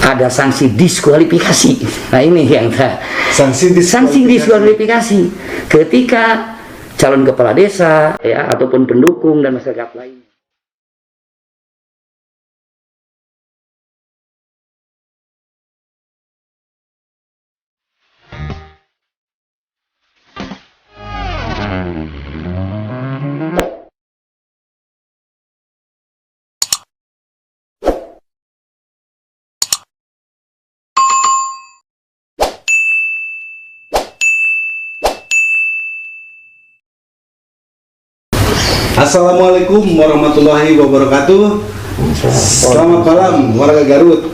ada sanksi diskualifikasi. Nah ini yang sanksi diskualifikasi ketika calon kepala desa ya ataupun pendukung dan masyarakat lain. Assalamualaikum warahmatullahi wabarakatuh. Selamat malam warga Garut.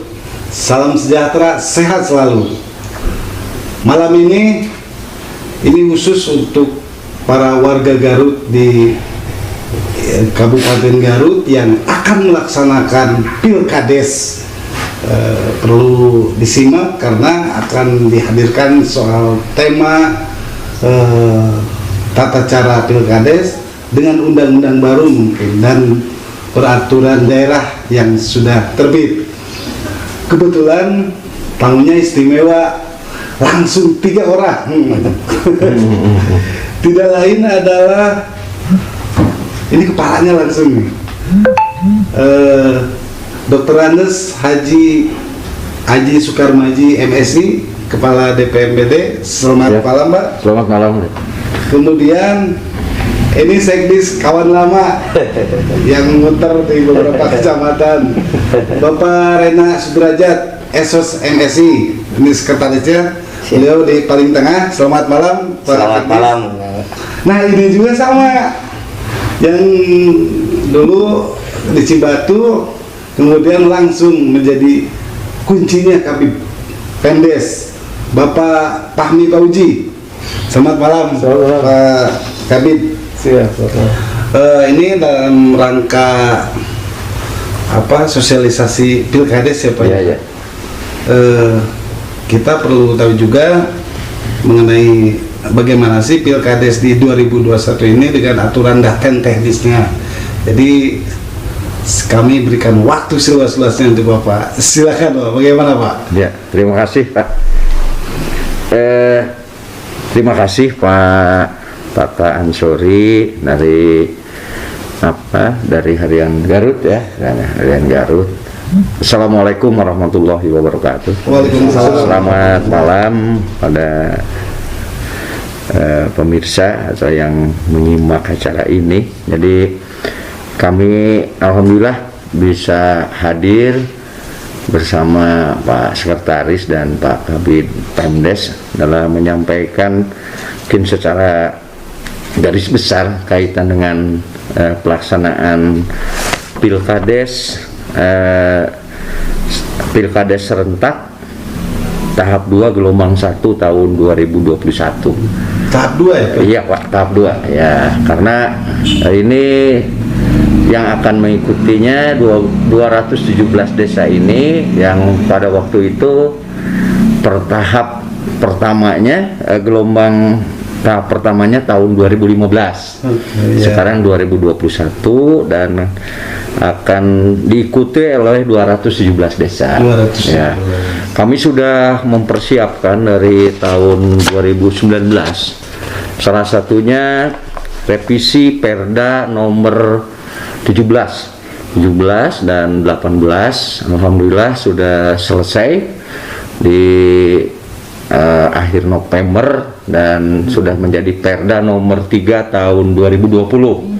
Salam sejahtera, sehat selalu. Malam ini khusus untuk para warga Garut di Kabupaten Garut yang akan melaksanakan Pilkades. Perlu disimak karena akan dihadirkan soal tema tata cara Pilkades dengan undang-undang baru mungkin dan peraturan daerah yang sudah terbit. Kebetulan tamunya istimewa, langsung 3 orang. Tidak lain adalah ini kepalanya langsung nih, Dr. Andes Haji Sukarmaji MSI, Kepala DPMPD. Selamat malam, Pak. Selamat malam. Kemudian ini sekdis kawan lama yang muter di beberapa kecamatan, Bapak Rena Sudrajat, Esos MSI, ini sekretarisnya. Beliau di paling tengah. Selamat malam, Pak. Selamat malam. Nah ini juga sama, yang dulu di Cibatu, kemudian langsung menjadi kuncinya Kabid Pendes, Bapak Fahmi Fauji. Selamat malam, Pak Kabid. Ini dalam rangka sosialisasi Pilkades ya Pak? Ya. Kita perlu tahu juga mengenai bagaimana sih Pilkades di 2021 ini dengan aturan dan teknisnya. Jadi kami berikan waktu seluas-luasnya untuk Bapak. Silakan Pak, bagaimana Pak? Ya, terima kasih Pak. Terima kasih Pak Tata Ansori dari Harian Garut ya, Harian Garut. Assalamualaikum warahmatullahi wabarakatuh. Waalaikumsalam. Selamat malam pada pemirsa atau yang menyimak acara ini. Jadi kami alhamdulillah bisa hadir bersama Pak Sekretaris dan Pak Kabid Pemdes dalam menyampaikan mungkin secara garis besar kaitan dengan pelaksanaan Pilkades serentak tahap 2 gelombang 1 tahun 2021. Tahap 2 ya? Iya Pak, tahap 2 ya, karena ini yang akan mengikutinya 217 desa ini yang pada waktu itu tahap pertamanya gelombang tahap pertamanya tahun 2015, sekarang 2021 dan akan diikuti oleh 217 desa. 217. Ya. Kami sudah mempersiapkan dari tahun 2019, salah satunya revisi Perda nomor 17 dan 18, alhamdulillah sudah selesai di akhir November dan sudah menjadi Perda nomor 3 tahun 2020.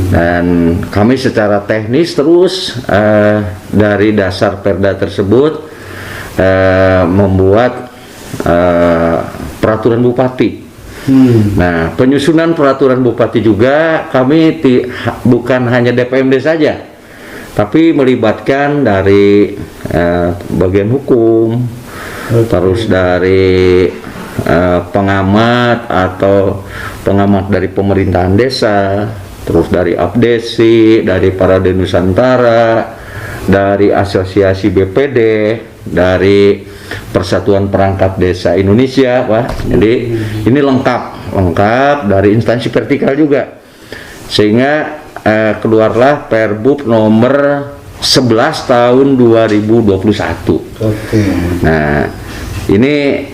Dan kami secara teknis terus dari dasar Perda tersebut membuat peraturan bupati. Nah, penyusunan peraturan bupati juga kami bukan hanya DPMD saja, tapi melibatkan dari bagian hukum, terus dari pengamat atau pengamat dari pemerintahan desa, terus dari Abdesi, dari Parade Nusantara, dari Asosiasi BPD, dari Persatuan Perangkat Desa Indonesia, Pak. Jadi ini lengkap dari instansi vertikal juga, sehingga keluarlah Perbub nomor 11 tahun 2021. Oke. Nah, ini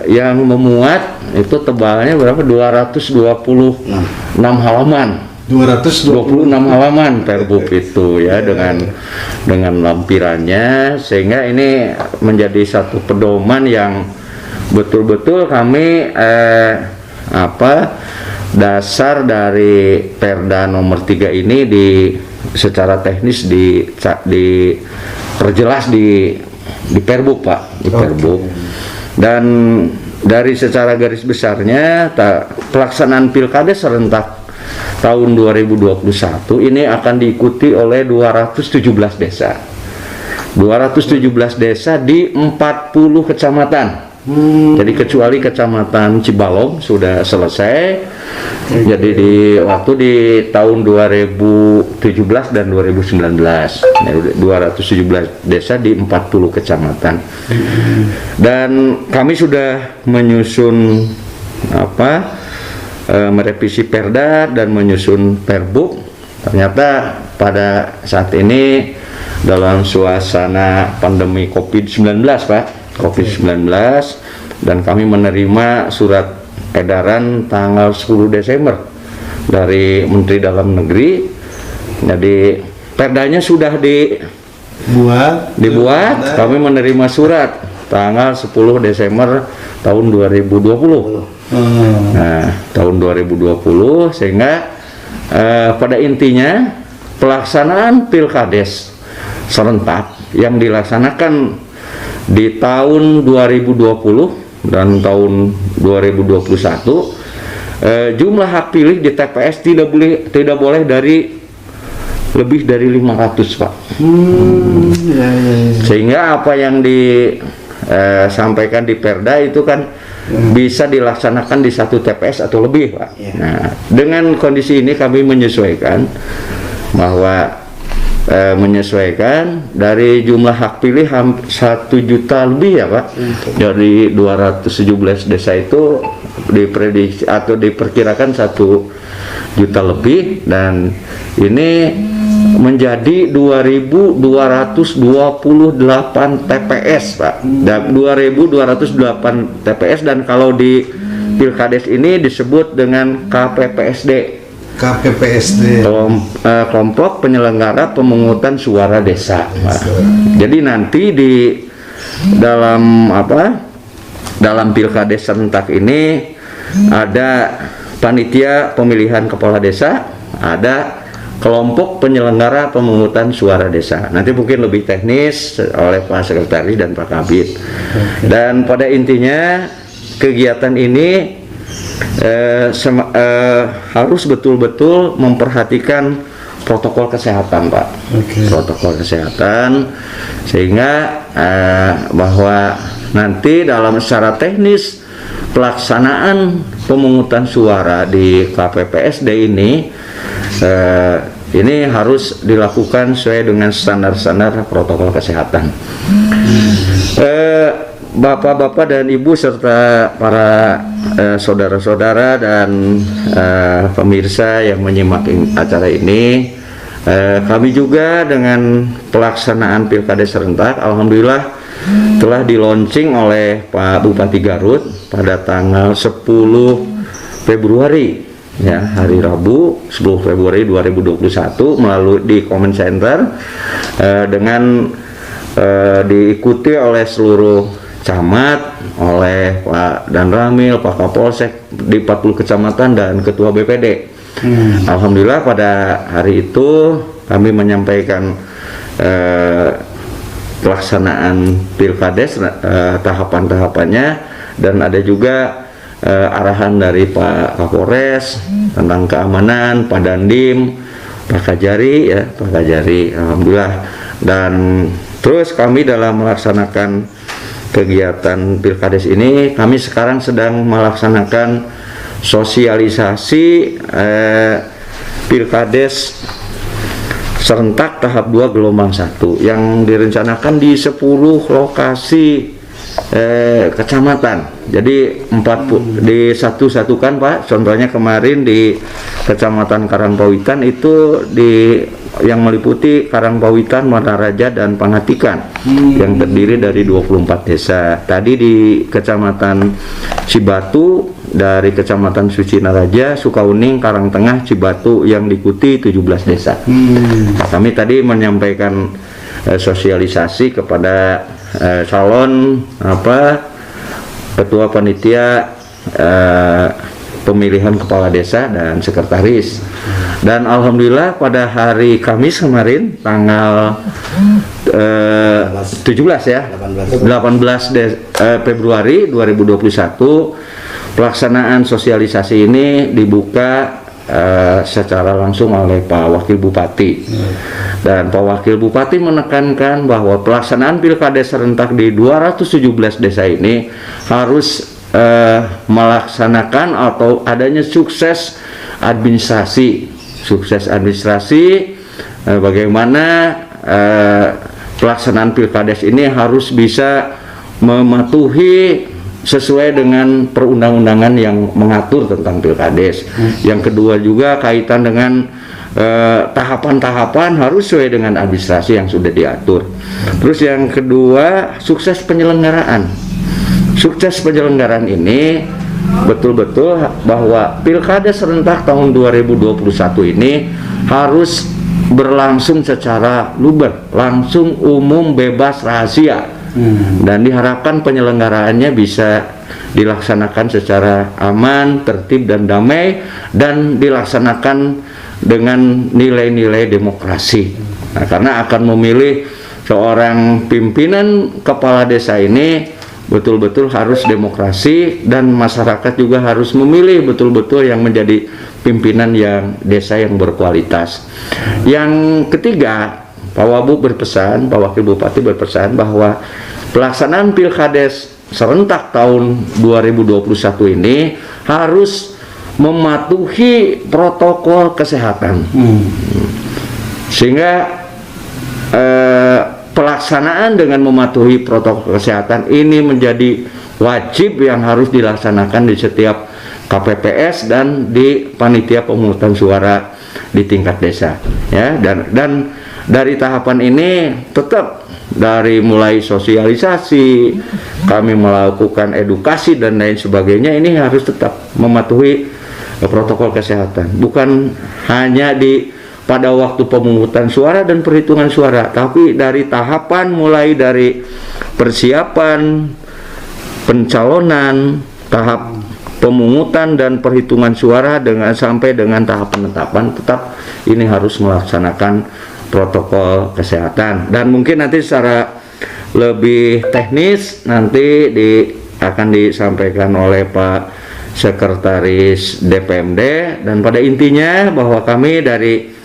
yang memuat itu tebalnya berapa? 226 halaman. 26 halaman Perbuk itu ya, dengan lampirannya, sehingga ini menjadi satu pedoman yang betul-betul kami dasar dari Perda nomor 3 ini secara teknis diperjelas di Perbuk, Pak, di Perbuk. Dan dari secara garis besarnya pelaksanaan Pilkades serentak tahun 2021 ini akan diikuti oleh 217 desa. 217 desa di 40 kecamatan. Jadi kecuali kecamatan Cibalong sudah selesai. Jadi di tahun 2017 dan 2019, 217 desa di 40 kecamatan. Dan kami sudah menyusun merevisi Perda dan menyusun Perbuk. Ternyata pada saat ini dalam suasana pandemi COVID-19, Pak, COVID-19, dan kami menerima surat edaran tanggal 10 Desember dari Menteri Dalam Negeri. Jadi Perdanya sudah dibuat, kami menerima surat tanggal 10 Desember tahun 2020. Nah, tahun 2020, sehingga pada intinya pelaksanaan Pilkades serentak yang dilaksanakan di tahun 2020 dan tahun 2021, jumlah hak pilih di TPS tidak boleh lebih dari 500, Pak. Sehingga apa yang disampaikan di Perda itu kan bisa dilaksanakan di satu TPS atau lebih, Pak. Nah, dengan kondisi ini kami menyesuaikan bahwa menyesuaikan dari jumlah hak pilih 1 juta lebih ya, Pak. Dari 217 desa itu diprediksi atau diperkirakan 1 juta lebih, dan ini menjadi 2.228 TPS, Pak. Dan 2.228 TPS, dan kalau di Pilkades ini disebut dengan KPPSD. Kelompok penyelenggara pemungutan suara desa. Jadi nanti dalam Pilkades serentak ini ada panitia pemilihan kepala desa, ada kelompok penyelenggara pemungutan suara desa. Nanti mungkin lebih teknis oleh Pak Sekretaris dan Pak Kabid. Dan pada intinya kegiatan ini harus betul-betul memperhatikan protokol kesehatan, Pak. Protokol kesehatan, sehingga bahwa nanti dalam secara teknis pelaksanaan pemungutan suara di KPPSD ini harus dilakukan sesuai dengan standar-standar protokol kesehatan. Bapak-bapak dan ibu serta para saudara-saudara dan pemirsa yang menyimak acara ini, kami juga dengan pelaksanaan Pilkades serentak, alhamdulillah telah di-launching oleh Pak Bupati Garut pada tanggal 10 Februari ya, hari Rabu 10 Februari 2021 melalui di Comment Center, dengan diikuti oleh seluruh camat, oleh Pak Danramil, Pak Kapolsek di 40 kecamatan dan Ketua BPD. Alhamdulillah pada hari itu kami menyampaikan pelaksanaan Pilkades, tahapan-tahapannya, dan ada juga arahan dari Pak Kapolres tentang keamanan, Pak Dandim, Pak Kajari ya, Pak Kajari, alhamdulillah. Dan terus kami dalam melaksanakan kegiatan Pilkades ini, kami sekarang sedang melaksanakan sosialisasi Pilkades serentak tahap 2 gelombang 1 yang direncanakan di 10 lokasi kecamatan. Jadi disatu-satukan Pak. Contohnya kemarin di Kecamatan Karangpawitan itu yang meliputi Karangpawitan, Wanaraja dan Pangatikan yang terdiri dari 24 desa. Tadi di Kecamatan Cibatu dari Kecamatan Sucinaraja, Sukauning, Karangtengah, Cibatu yang diikuti 17 desa. Nah, kami tadi menyampaikan sosialisasi kepada calon ketua panitia pemilihan kepala desa dan sekretaris. Dan alhamdulillah pada hari Kamis kemarin tanggal 17 ya 18 Februari 2021 pelaksanaan sosialisasi ini dibuka secara langsung oleh Pak Wakil Bupati. Dan Pak Wakil Bupati menekankan bahwa pelaksanaan pilkada serentak di 217 desa ini harus melaksanakan atau adanya sukses administrasi. Bagaimana pelaksanaan pilkades ini harus bisa mematuhi sesuai dengan perundang-undangan yang mengatur tentang pilkades. Yang kedua juga kaitan dengan tahapan-tahapan harus sesuai dengan administrasi yang sudah diatur. Terus yang kedua, sukses penyelenggaraan. Sukses penyelenggaraan ini betul-betul bahwa pilkada serentak tahun 2021 ini harus berlangsung secara luber, langsung, umum, bebas, rahasia. Dan diharapkan penyelenggaraannya bisa dilaksanakan secara aman, tertib dan damai, dan dilaksanakan dengan nilai-nilai demokrasi. Nah, karena akan memilih seorang pimpinan kepala desa ini betul-betul harus demokrasi, dan masyarakat juga harus memilih betul-betul yang menjadi pimpinan yang desa yang berkualitas. Yang ketiga, Pak Wakil Bupati berpesan bahwa pelaksanaan pilkades serentak tahun 2021 ini harus mematuhi protokol kesehatan. Sehingga pelaksanaan dengan mematuhi protokol kesehatan ini menjadi wajib yang harus dilaksanakan di setiap KPPS dan di panitia pemungutan suara di tingkat desa, ya. Dan dari tahapan ini tetap dari mulai sosialisasi, kami melakukan edukasi dan lain sebagainya, ini harus tetap mematuhi protokol kesehatan. Bukan hanya pada waktu pemungutan suara dan perhitungan suara, tapi dari tahapan mulai dari persiapan, pencalonan, tahap pemungutan dan perhitungan suara sampai dengan tahap penetapan, tetap ini harus melaksanakan protokol kesehatan. Dan mungkin nanti secara lebih teknis nanti akan disampaikan oleh Pak Sekretaris DPMD. Dan pada intinya bahwa kami dari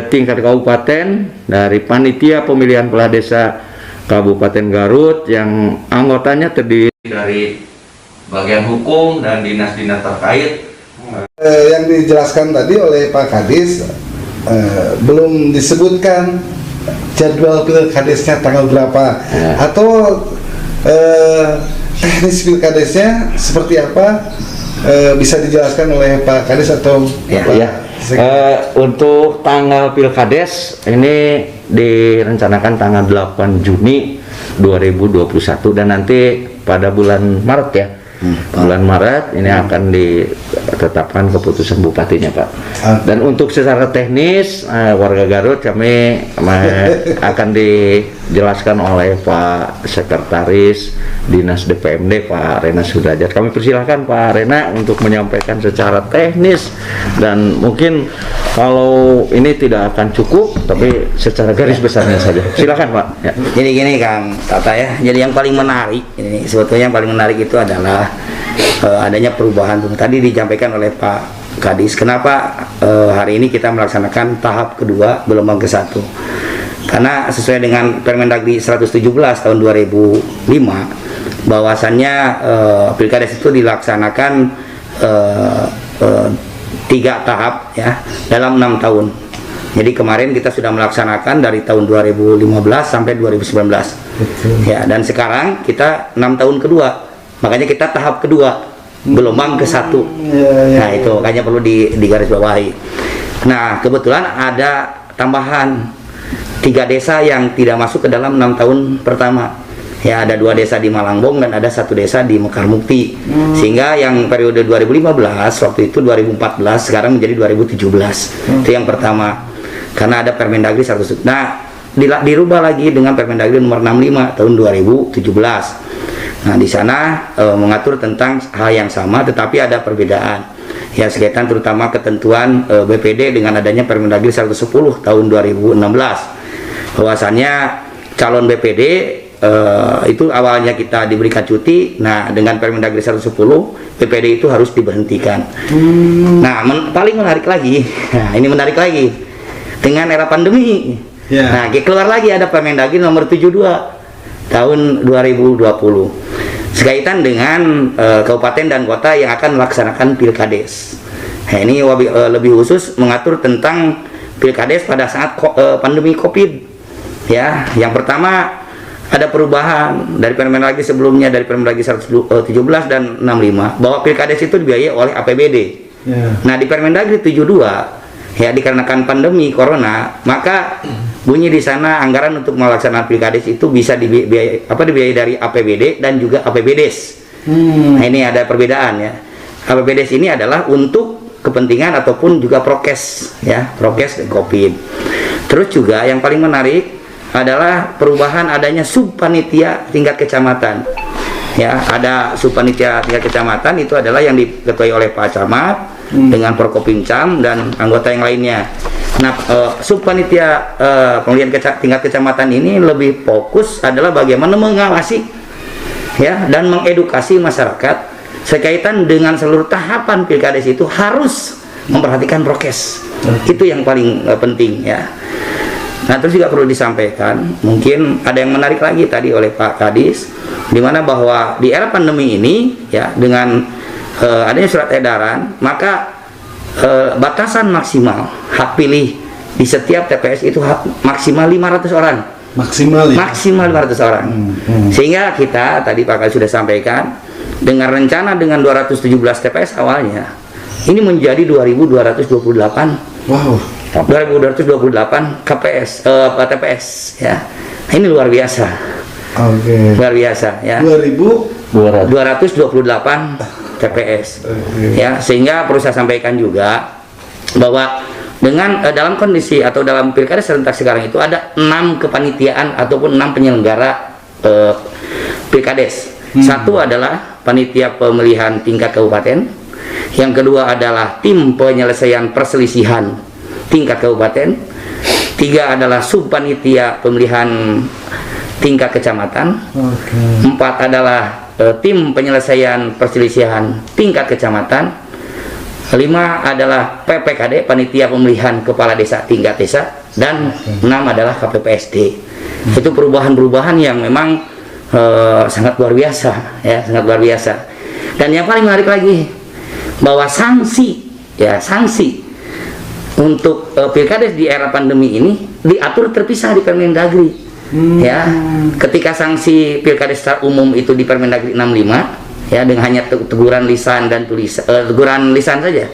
tingkat kabupaten, dari panitia pemilihan kepala desa Kabupaten Garut yang anggotanya terdiri dari bagian hukum dan dinas-dinas terkait. Yang dijelaskan tadi oleh Pak Kadis, belum disebutkan jadwal pilkadesnya tanggal berapa, atau teknis pilkadesnya seperti apa, bisa dijelaskan oleh Pak Kadis atau Pak? Untuk tanggal pilkades ini direncanakan tanggal 8 Juni 2021, dan nanti pada bulan Maret ya. Bulan Maret ini akan ditetapkan keputusan bupatinya, Pak. Dan untuk secara teknis warga Garut kami akan dijelaskan oleh Pak Sekretaris Dinas DPMD Pak Rena Sudrajat. Kami persilahkan Pak Rena untuk menyampaikan secara teknis, dan mungkin kalau ini tidak akan cukup, tapi secara garis besarnya saja. Silakan Pak. Ya. Jadi gini Kang Tata ya. Jadi yang paling menarik ini, sebetulnya yang paling menarik itu adalah adanya perubahan. Tadi disampaikan oleh Pak Kadis, kenapa hari ini kita melaksanakan tahap kedua gelombang ke-1. Karena sesuai dengan Permendagri 117 tahun 2005, bahwasannya pilkades itu dilaksanakan 3 tahap ya dalam 6 tahun. Jadi kemarin kita sudah melaksanakan dari tahun 2015 sampai 2019. Ya, dan sekarang kita 6 tahun kedua. Makanya kita tahap kedua, gelombang ke-1. Nah, itu makanya perlu digarisbawahi. Nah, kebetulan ada tambahan 3 desa yang tidak masuk ke dalam 6 tahun pertama. Ya, ada 2 desa di Malangbong dan ada 1 desa di Mekar Mukti. Sehingga yang periode 2015 waktu itu 2014 sekarang menjadi 2017. Itu yang pertama. Karena ada Permendagri 100. Nah, dirubah lagi dengan Permendagri nomor 65 tahun 2017. Nah, di sana mengatur tentang hal yang sama tetapi ada perbedaan. Ya, sekaitan terutama ketentuan BPD dengan adanya Permendagri 110 tahun 2016. Bahwasannya calon BPD itu awalnya kita diberikan cuti. Nah, dengan Permendagri 110 BPD itu harus diberhentikan. Nah, paling menarik lagi. Nah, ini menarik lagi dengan era pandemi. Nah, keluar lagi ada Permendagri nomor 72 tahun 2020 sekaitan dengan kabupaten dan kota yang akan melaksanakan pilkades. Nah, ini lebih khusus mengatur tentang pilkades pada saat pandemi Covid. Ya, yang pertama ada perubahan dari Permendagri sebelumnya, dari Permendagri 117 dan 65 bahwa pilkades itu dibiayai oleh APBD. Nah, di Permendagri 72 ya, dikarenakan pandemi corona, maka bunyi di sana anggaran untuk melaksanakan pilkades itu bisa dibiayai dari APBD dan juga APBDes. Nah, ini ada perbedaan ya. APBDes ini adalah untuk kepentingan ataupun juga prokes ya, prokes Covid. Terus juga yang paling menarik adalah perubahan adanya subpanitia tingkat kecamatan. Ya, ada subpanitia tingkat kecamatan itu adalah yang diketuai oleh Pak Camat dengan Prokopimcam dan anggota yang lainnya. Nah, subpanitia pemilihan tingkat kecamatan ini lebih fokus adalah bagaimana mengawasi ya dan mengedukasi masyarakat sekaitan dengan seluruh tahapan pilkades itu harus memperhatikan prokes. Itu yang paling penting ya. Nah, terus juga perlu disampaikan, mungkin ada yang menarik lagi tadi oleh Pak Kadis, di mana bahwa di era pandemi ini ya dengan adanya surat edaran, maka batasan maksimal hak pilih di setiap TPS itu maksimal 500 orang. Maksimal ya? Maksimal 500 orang. Sehingga kita tadi Pak Kadis sudah sampaikan dengan rencana dengan 217 TPS awalnya ini menjadi 2.228. Wow. 2.228 TPS ya. Nah, ini luar biasa. Luar biasa ya. 228 TPS. Ya, sehingga perlu saya sampaikan juga bahwa dengan dalam kondisi atau dalam pilkada serentak sekarang itu ada 6 kepanitiaan ataupun 6 penyelenggara pilkades. Satu adalah panitia pemilihan tingkat kabupaten. Yang kedua adalah tim penyelesaian perselisihan tingkat kabupaten. 3 adalah subpanitia pemilihan tingkat kecamatan. 4 adalah tim penyelesaian perselisihan tingkat kecamatan. 5 adalah PPKD, panitia pemilihan kepala desa tingkat desa, dan 6 adalah KPPSD. Itu perubahan-perubahan yang memang sangat luar biasa ya, sangat luar biasa. Dan yang paling menarik lagi bahwa sanksi untuk pilkades di era pandemi ini diatur terpisah di Permendagri. Ya, ketika sanksi pilkades secara umum itu di Permendagri 65 ya, dengan hanya teguran lisan dan teguran lisan saja,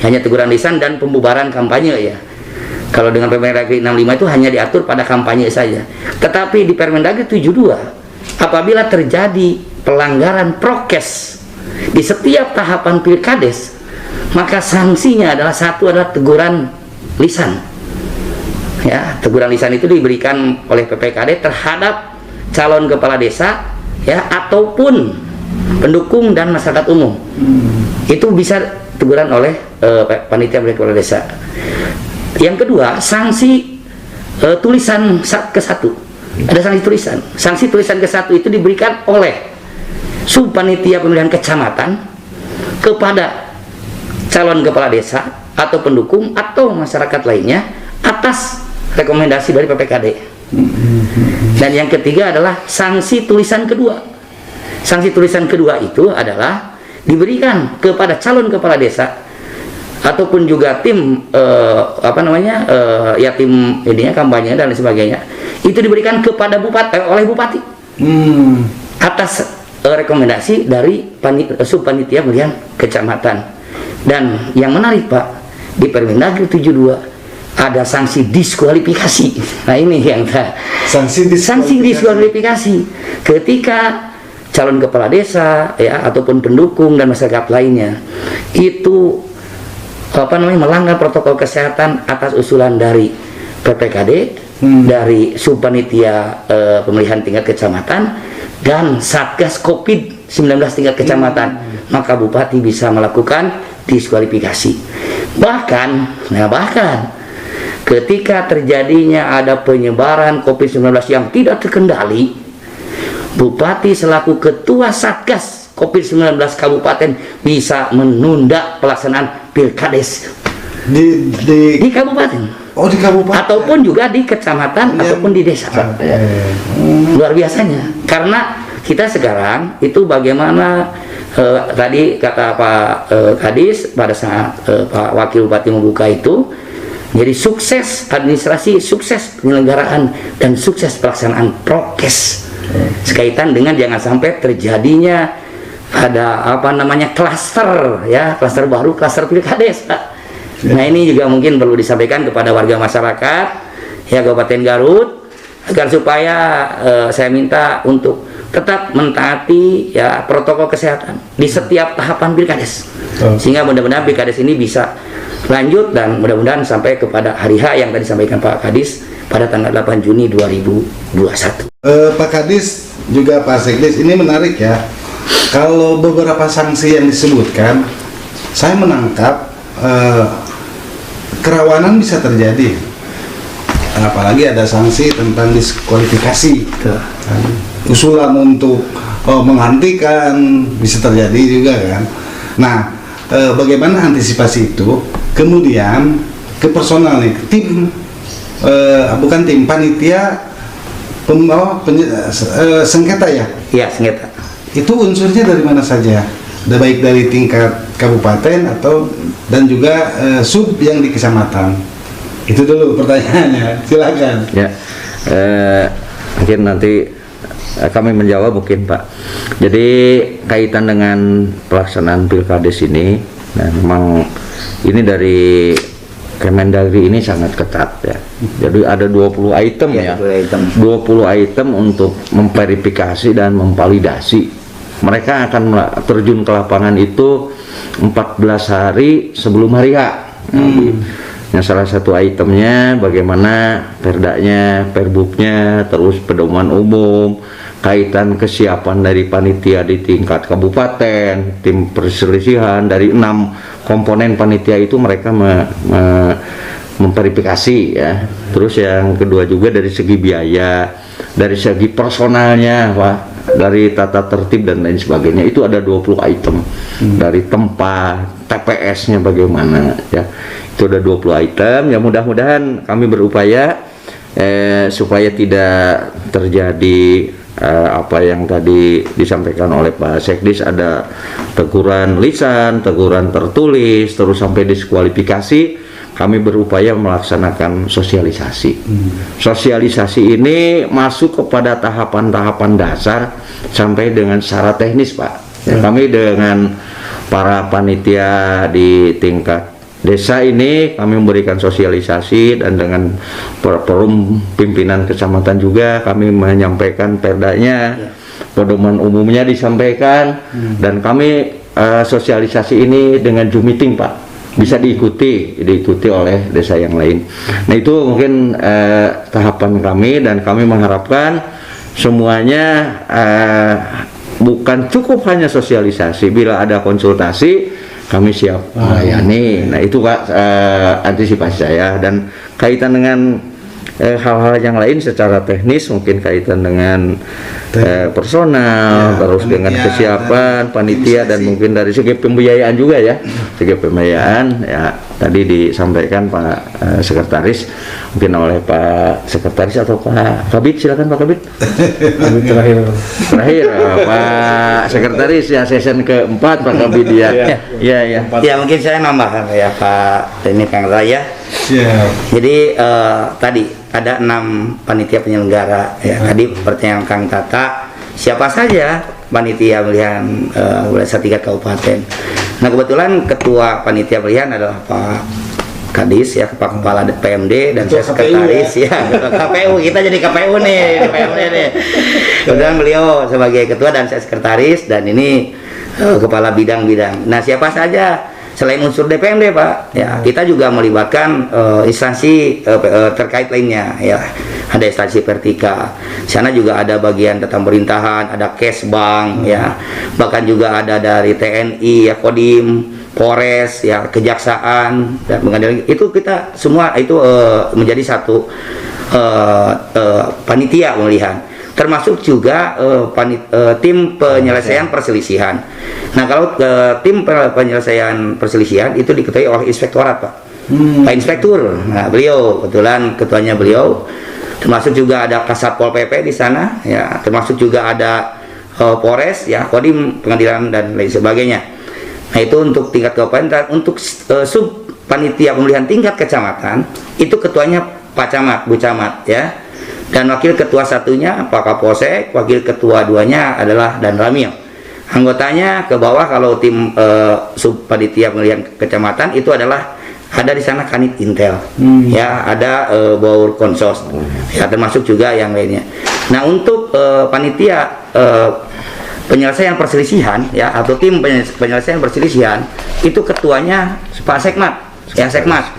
hanya teguran lisan dan pembubaran kampanye ya. Kalau dengan Permendagri 65 itu hanya diatur pada kampanye saja. Tetapi di Permendagri 72 apabila terjadi pelanggaran prokes di setiap tahapan pilkades, maka sanksinya adalah satu adalah teguran lisan. Ya, teguran lisan itu diberikan oleh PPKD terhadap calon kepala desa ya ataupun pendukung dan masyarakat umum. Itu bisa teguran oleh panitia pemilihan kepala desa. Yang kedua, sanksi tulisan ke-1. Ada sanksi tulisan. Sanksi tulisan ke-1 itu diberikan oleh subpanitia pemilihan kecamatan kepada calon kepala desa atau pendukung atau masyarakat lainnya atas rekomendasi dari PPKD. Dan yang ketiga adalah sanksi tulisan kedua. Sanksi tulisan kedua itu adalah diberikan kepada calon kepala desa ataupun juga tim tim ininya kampanye dan lain sebagainya, itu diberikan kepada oleh bupati atas rekomendasi dari subpanitia pemilihan kecamatan. Dan yang menarik Pak, di Permendagri 72 ada sanksi diskualifikasi. Nah ini yang sanksi diskualifikasi ketika calon kepala desa ya ataupun pendukung dan masyarakat lainnya itu melanggar protokol kesehatan atas usulan dari PPKD, dari subpanitia pemilihan tingkat kecamatan dan Satgas COVID-19 tingkat kecamatan, maka bupati bisa melakukan diskualifikasi. Bahkan ketika terjadinya ada penyebaran COVID-19 yang tidak terkendali, bupati selaku ketua Satgas COVID-19 kabupaten bisa menunda pelaksanaan pilkades di kabupaten. Oh, di kabupaten. Ataupun juga di kecamatan ataupun di desa. Luar biasanya. Karena kita sekarang itu bagaimana tadi kata Pak Kadis pada saat Pak Wakil Bupati membuka itu, jadi sukses administrasi, sukses penyelenggaraan, dan sukses pelaksanaan prokes. Sekaitan dengan jangan sampai terjadinya ada klaster baru, klaster pilkades, Pak. Nah ini juga mungkin perlu disampaikan kepada warga masyarakat ya Kabupaten Garut agar supaya saya minta untuk tetap mentaati ya protokol kesehatan di setiap tahapan pilkades, sehingga mudah-mudahan pilkades ini bisa lanjut dan mudah-mudahan sampai kepada hari H yang tadi disampaikan Pak Kadis pada tanggal 8 Juni 2021. Pak Kadis juga Pak Sekdes, ini menarik ya. Kalau beberapa sanksi yang disebutkan, saya menangkap kerawanan bisa terjadi. Apalagi ada sanksi tentang diskualifikasi. Usulan untuk menghentikan bisa terjadi juga kan. Nah, bagaimana antisipasi itu? Kemudian ke personal nih, tim bukan tim panitia sengketa ya? Iya, sengketa. Itu unsurnya dari mana saja? Baik dari tingkat kabupaten atau dan juga sub yang di kecamatan. Itu dulu pertanyaannya. Silakan. Ya, mungkin nanti kami menjawab mungkin Pak. Jadi kaitan dengan pelaksanaan pilkades ini, nah, memang ini dari Kemendagri ini sangat ketat ya. Jadi ada 20 item ya. 20 item untuk memverifikasi dan memvalidasi. Mereka akan terjun ke lapangan itu 14 hari sebelum hari H. Nah, salah satu itemnya bagaimana perdanya, perbubnya, terus pedoman umum, kaitan kesiapan dari panitia di tingkat kabupaten, tim perselisihan dari 6 komponen panitia itu mereka memverifikasi ya. Terus yang kedua juga dari segi biaya, dari segi personalnya, Pak, dari tata tertib dan lain sebagainya, itu ada 20 item. Dari tempat, TPS-nya bagaimana ya. Itu ada 20 item. Ya mudah-mudahan kami berupaya supaya tidak terjadi apa yang tadi disampaikan oleh Pak Sekdis, ada teguran lisan, teguran tertulis, terus sampai diskualifikasi. Kami berupaya melaksanakan sosialisasi. Sosialisasi ini masuk kepada tahapan-tahapan dasar sampai dengan secara teknis, Pak. Ya, kami dengan para panitia di tingkat desa ini kami memberikan sosialisasi, dan dengan forum pimpinan kecamatan juga kami menyampaikan perdanya, pedoman umumnya disampaikan, dan kami sosialisasi ini dengan Zoom meeting, Pak, bisa diikuti oleh desa yang lain. Nah itu mungkin tahapan kami, dan kami mengharapkan semuanya bukan cukup hanya sosialisasi, bila ada konsultasi kami siap melayani. Nah itu Pak antisipasi saya. Dan kaitan dengan hal-hal yang lain secara teknis mungkin kaitan dengan personal, Ya, terus dengan panitia, kesiapan dan panitia dan administrasi. mungkin dari segi pembiayaan juga ya, segi pembiayaan ya tadi disampaikan Pak Sekretaris, mungkin oleh Pak Sekretaris atau Pak Kabid, silakan Pak Kabid. Terakhir Pak Sekretaris ya, session keempat Pak Kabid ya. Ya. Ya mungkin saya nambahkan ya Pak ini Kang Raya. Siap. Jadi tadi ada 6 panitia penyelenggara ya. Tadi pertanyaan Kang Tata, siapa saja panitia pemilihan wilayah 3 kabupaten. Nah kebetulan ketua panitia pemilihan adalah Pak Kadis ya, Pak Kepala PMD dan Ketua saya sekretaris KPU, ya. Ketua KPU, kita jadi KPU nih, PMD nih. Kebetulan beliau sebagai ketua dan saya sekretaris, dan ini kepala bidang-bidang. Nah siapa saja selain unsur DPMD Pak, ya kita juga melibatkan instansi terkait lainnya ya. Ada instansi vertikal, sana juga ada bagian tata pemerintahan, ada Kesbang ya, bahkan juga ada dari TNI ya, Kodim, Polres ya, Kejaksaan dan pengadilan. Itu kita semua itu menjadi satu panitia pemilihan, termasuk juga tim penyelesaian perselisihan. Nah kalau tim penyelesaian perselisihan itu diketuai oleh inspektorat Pak, Pak Inspektur. Nah beliau kebetulan ketuanya beliau, termasuk juga ada Kasat Pol PP di sana ya, termasuk juga ada Polres ya, Kodim, pengadilan dan lain sebagainya. Nah itu untuk tingkat kabupaten. Untuk sub panitia pemilihan tingkat kecamatan itu ketuanya Pak Camat, Bu Camat ya, dan wakil ketua satunya Pak Kapolsek, wakil ketua duanya adalah Dan Ramil. Anggotanya ke bawah kalau tim sub panitia pemilihan kecamatan itu adalah ada di sana Kanit Intel ya, ada Baur Konsos ya, termasuk juga yang lainnya. Nah untuk panitia penyelesaian perselisihan ya, atau tim penyelesaian perselisihan itu ketuanya Pak Sekmat ya, Sekmat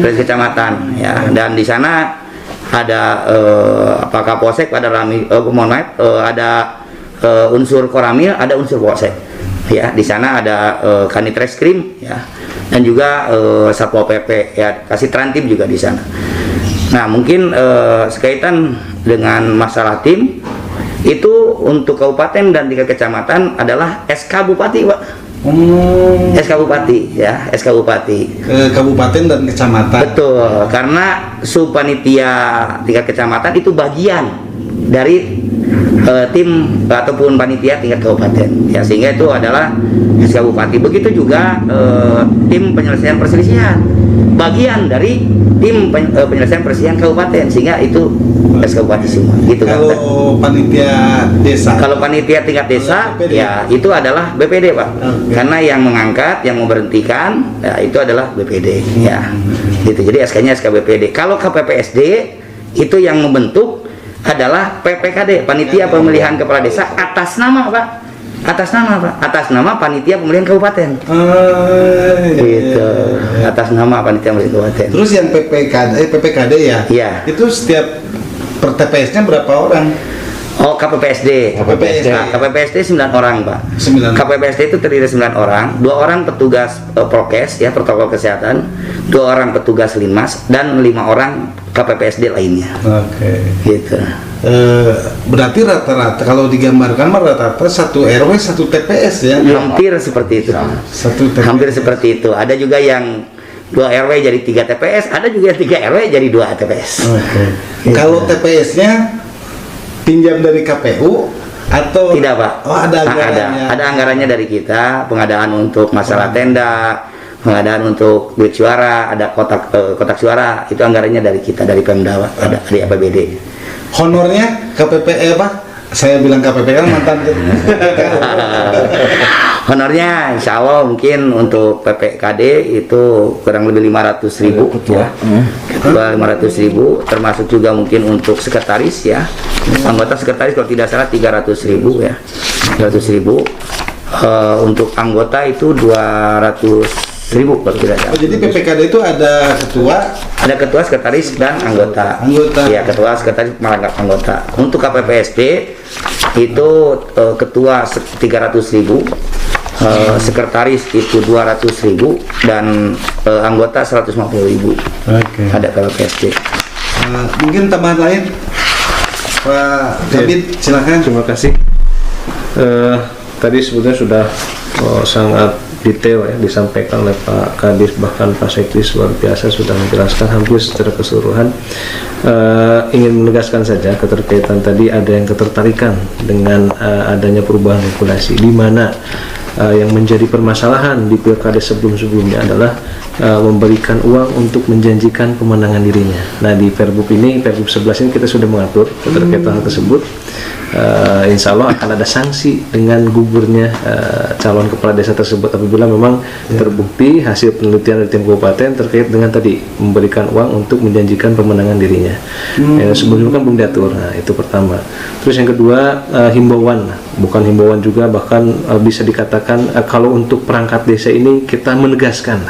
kecamatan ya, dan di sana ada Pak Kapolsek, ada Rami, ada unsur Koramil, ada unsur Polsek ya. Di sana ada Kanit Reskrim ya, dan juga Satpol PP ya, kasih Trantim juga di sana. Nah mungkin sekaitan dengan masalah tim itu untuk kabupaten dan tingkat kecamatan adalah SK Bupati Pak. SK Bupati ya, SK Bupati Kabupaten dan kecamatan. betul, karena sub panitia tingkat kecamatan itu bagian dari tim ataupun panitia tingkat kabupaten ya, sehingga itu adalah SK Bupati. Begitu juga tim penyelesaian perselisihan bagian dari tim penyelesaian perselisihan kabupaten, sehingga itu SK Bupati semua gitu kan. Kalau panitia desa, Kalau panitia tingkat desa BPD. ya itu adalah BPD Pak, karena yang mengangkat, yang memberhentikan ya itu adalah BPD ya gitu. Jadi SK-nya SK BPD. Kalau KPPSD itu yang membentuk adalah PPKD, Panitia Pemilihan Kepala Desa, atas nama Pak, atas nama Panitia Pemilihan Kabupaten gitu, atas nama Panitia Pemilihan Kabupaten. Terus yang PPKD ya? Iya. Itu setiap per TPS-nya berapa orang? Oh KPPSD. KPPSD. Nah, KPPSD 9 orang Pak. 9. KPPSD itu terdiri dari 9 orang, 2 orang petugas prokes ya, protokol kesehatan, 2 orang petugas linmas, dan 5 orang KPPSD lainnya. Oke. Gitu. Berarti rata-rata kalau digambarkan mah rata-rata 1 RW 1 TPS ya? Hampir seperti itu. 1 TPS. Hampir seperti itu. Ada juga yang 2 RW jadi 3 TPS, ada juga yang 3 RW jadi 2 TPS. Oke. Kalau TPS-nya pinjam dari KPU atau Tidak Pak. Oh, ada anggarannya. Ada anggarannya dari kita, pengadaan untuk masalah tenda, pengadaan untuk duit suara, ada kotak suara, itu anggarannya dari kita, dari Pemda Pak, ada dari APBD. Honornya KPP Pak? Saya bilang KPP kan mantan. Honornya insya Allah mungkin untuk PPKD itu kurang lebih 500.000 ya. Ketua 500.000, termasuk juga mungkin untuk sekretaris ya. Anggota sekretaris kalau tidak salah 300.000 ya. 300.000. Untuk anggota itu 200.000 kalau tidak salah. Oh, jadi PPKD itu ada Ketua, sekretaris, dan anggota. Ya, ketua, sekretaris, malangkap anggota. Untuk KPPSD itu ketua 300.000, sekretaris itu 200.000, dan anggota 150.000. Oke. Ada KPPSD. Mungkin tambahan lain, Pak Kabid, silakan. Terima kasih. Tadi sebetulnya sudah sangat detail ya disampaikan oleh Pak Kadis, bahkan Pak Sekdis luar biasa sudah menjelaskan hampir secara keseluruhan. Ingin menegaskan saja keterkaitan tadi, ada yang ketertarikan dengan adanya perubahan regulasi, di mana yang menjadi permasalahan di pilkada sebelum-sebelumnya adalah memberikan uang untuk menjanjikan kemenangan dirinya. Nah, di Perbup ini, Perbup 11 ini kita sudah mengatur keterkaitan hal tersebut. Insya Allah akan ada sanksi dengan gugurnya calon kepala desa tersebut apabila memang terbukti hasil penelitian dari tim kabupaten terkait dengan tadi memberikan uang untuk menjanjikan pemenangan dirinya. Sebelumnya kan belum diatur. Nah, itu pertama. Terus yang kedua, himbauan, bukan himbauan juga, bahkan bisa dikatakan kalau untuk perangkat desa ini kita menegaskan,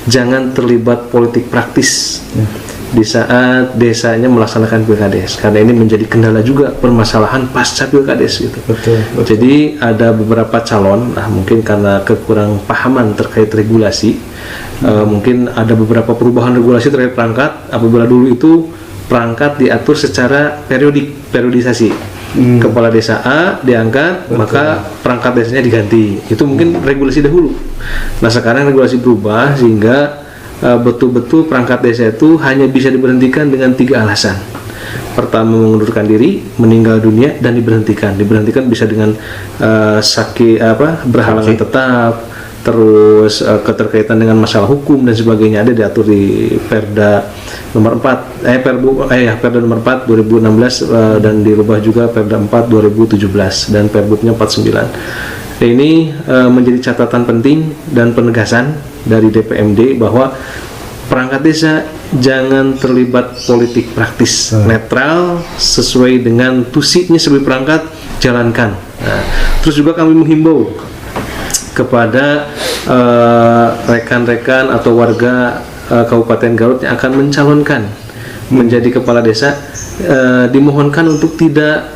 jangan terlibat politik praktis di saat desanya melaksanakan pilkades, karena ini menjadi kendala juga permasalahan pasca pilkades gitu. Betul. Jadi ada beberapa calon, mungkin karena kekurang pahaman terkait regulasi, mungkin ada beberapa perubahan regulasi terkait perangkat. Apabila dulu itu perangkat diatur secara periodisasi, kepala desa A diangkat, maka perangkat desanya diganti. Itu mungkin regulasi dahulu. Nah, sekarang regulasi berubah sehingga betul-betul perangkat desa itu hanya bisa diberhentikan dengan 3 alasan. Pertama, mengundurkan diri, meninggal dunia, dan diberhentikan. Diberhentikan bisa dengan berhalangan tetap, terus keterkaitan dengan masalah hukum dan sebagainya, ada diatur di Perda nomor 4 Perda nomor 4 2016 dan dirubah juga Perda 4 2017 dan Perbupnya 49. Ini menjadi catatan penting dan penegasan dari DPMD bahwa perangkat desa jangan terlibat politik praktis, netral, sesuai dengan tusinya sebagai perangkat, jalankan. Nah, terus juga kami menghimbau kepada rekan-rekan atau warga Kabupaten Garut yang akan mencalonkan menjadi kepala desa, dimohonkan untuk tidak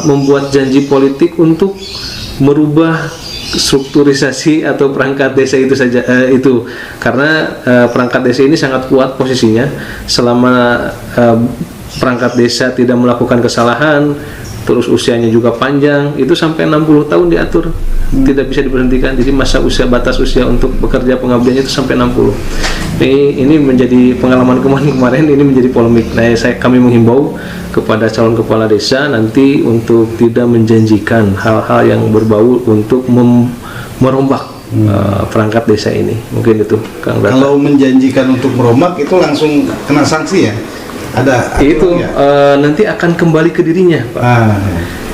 membuat janji politik untuk merubah strukturisasi atau perangkat desa itu saja, itu karena perangkat desa ini sangat kuat posisinya selama perangkat desa tidak melakukan kesalahan, terus usianya juga panjang, itu sampai 60 tahun diatur, tidak bisa diberhentikan. Jadi batas usia untuk bekerja pengabdiannya itu sampai 60. Ini menjadi pengalaman kemarin ini menjadi polemik. Nah, kami menghimbau kepada calon kepala desa nanti untuk tidak menjanjikan hal-hal yang berbau untuk merombak perangkat desa ini. Mungkin itu, Kang Data. Kalau menjanjikan untuk merombak itu langsung kena sanksi ya? Ada itu nanti akan kembali ke dirinya, Pak.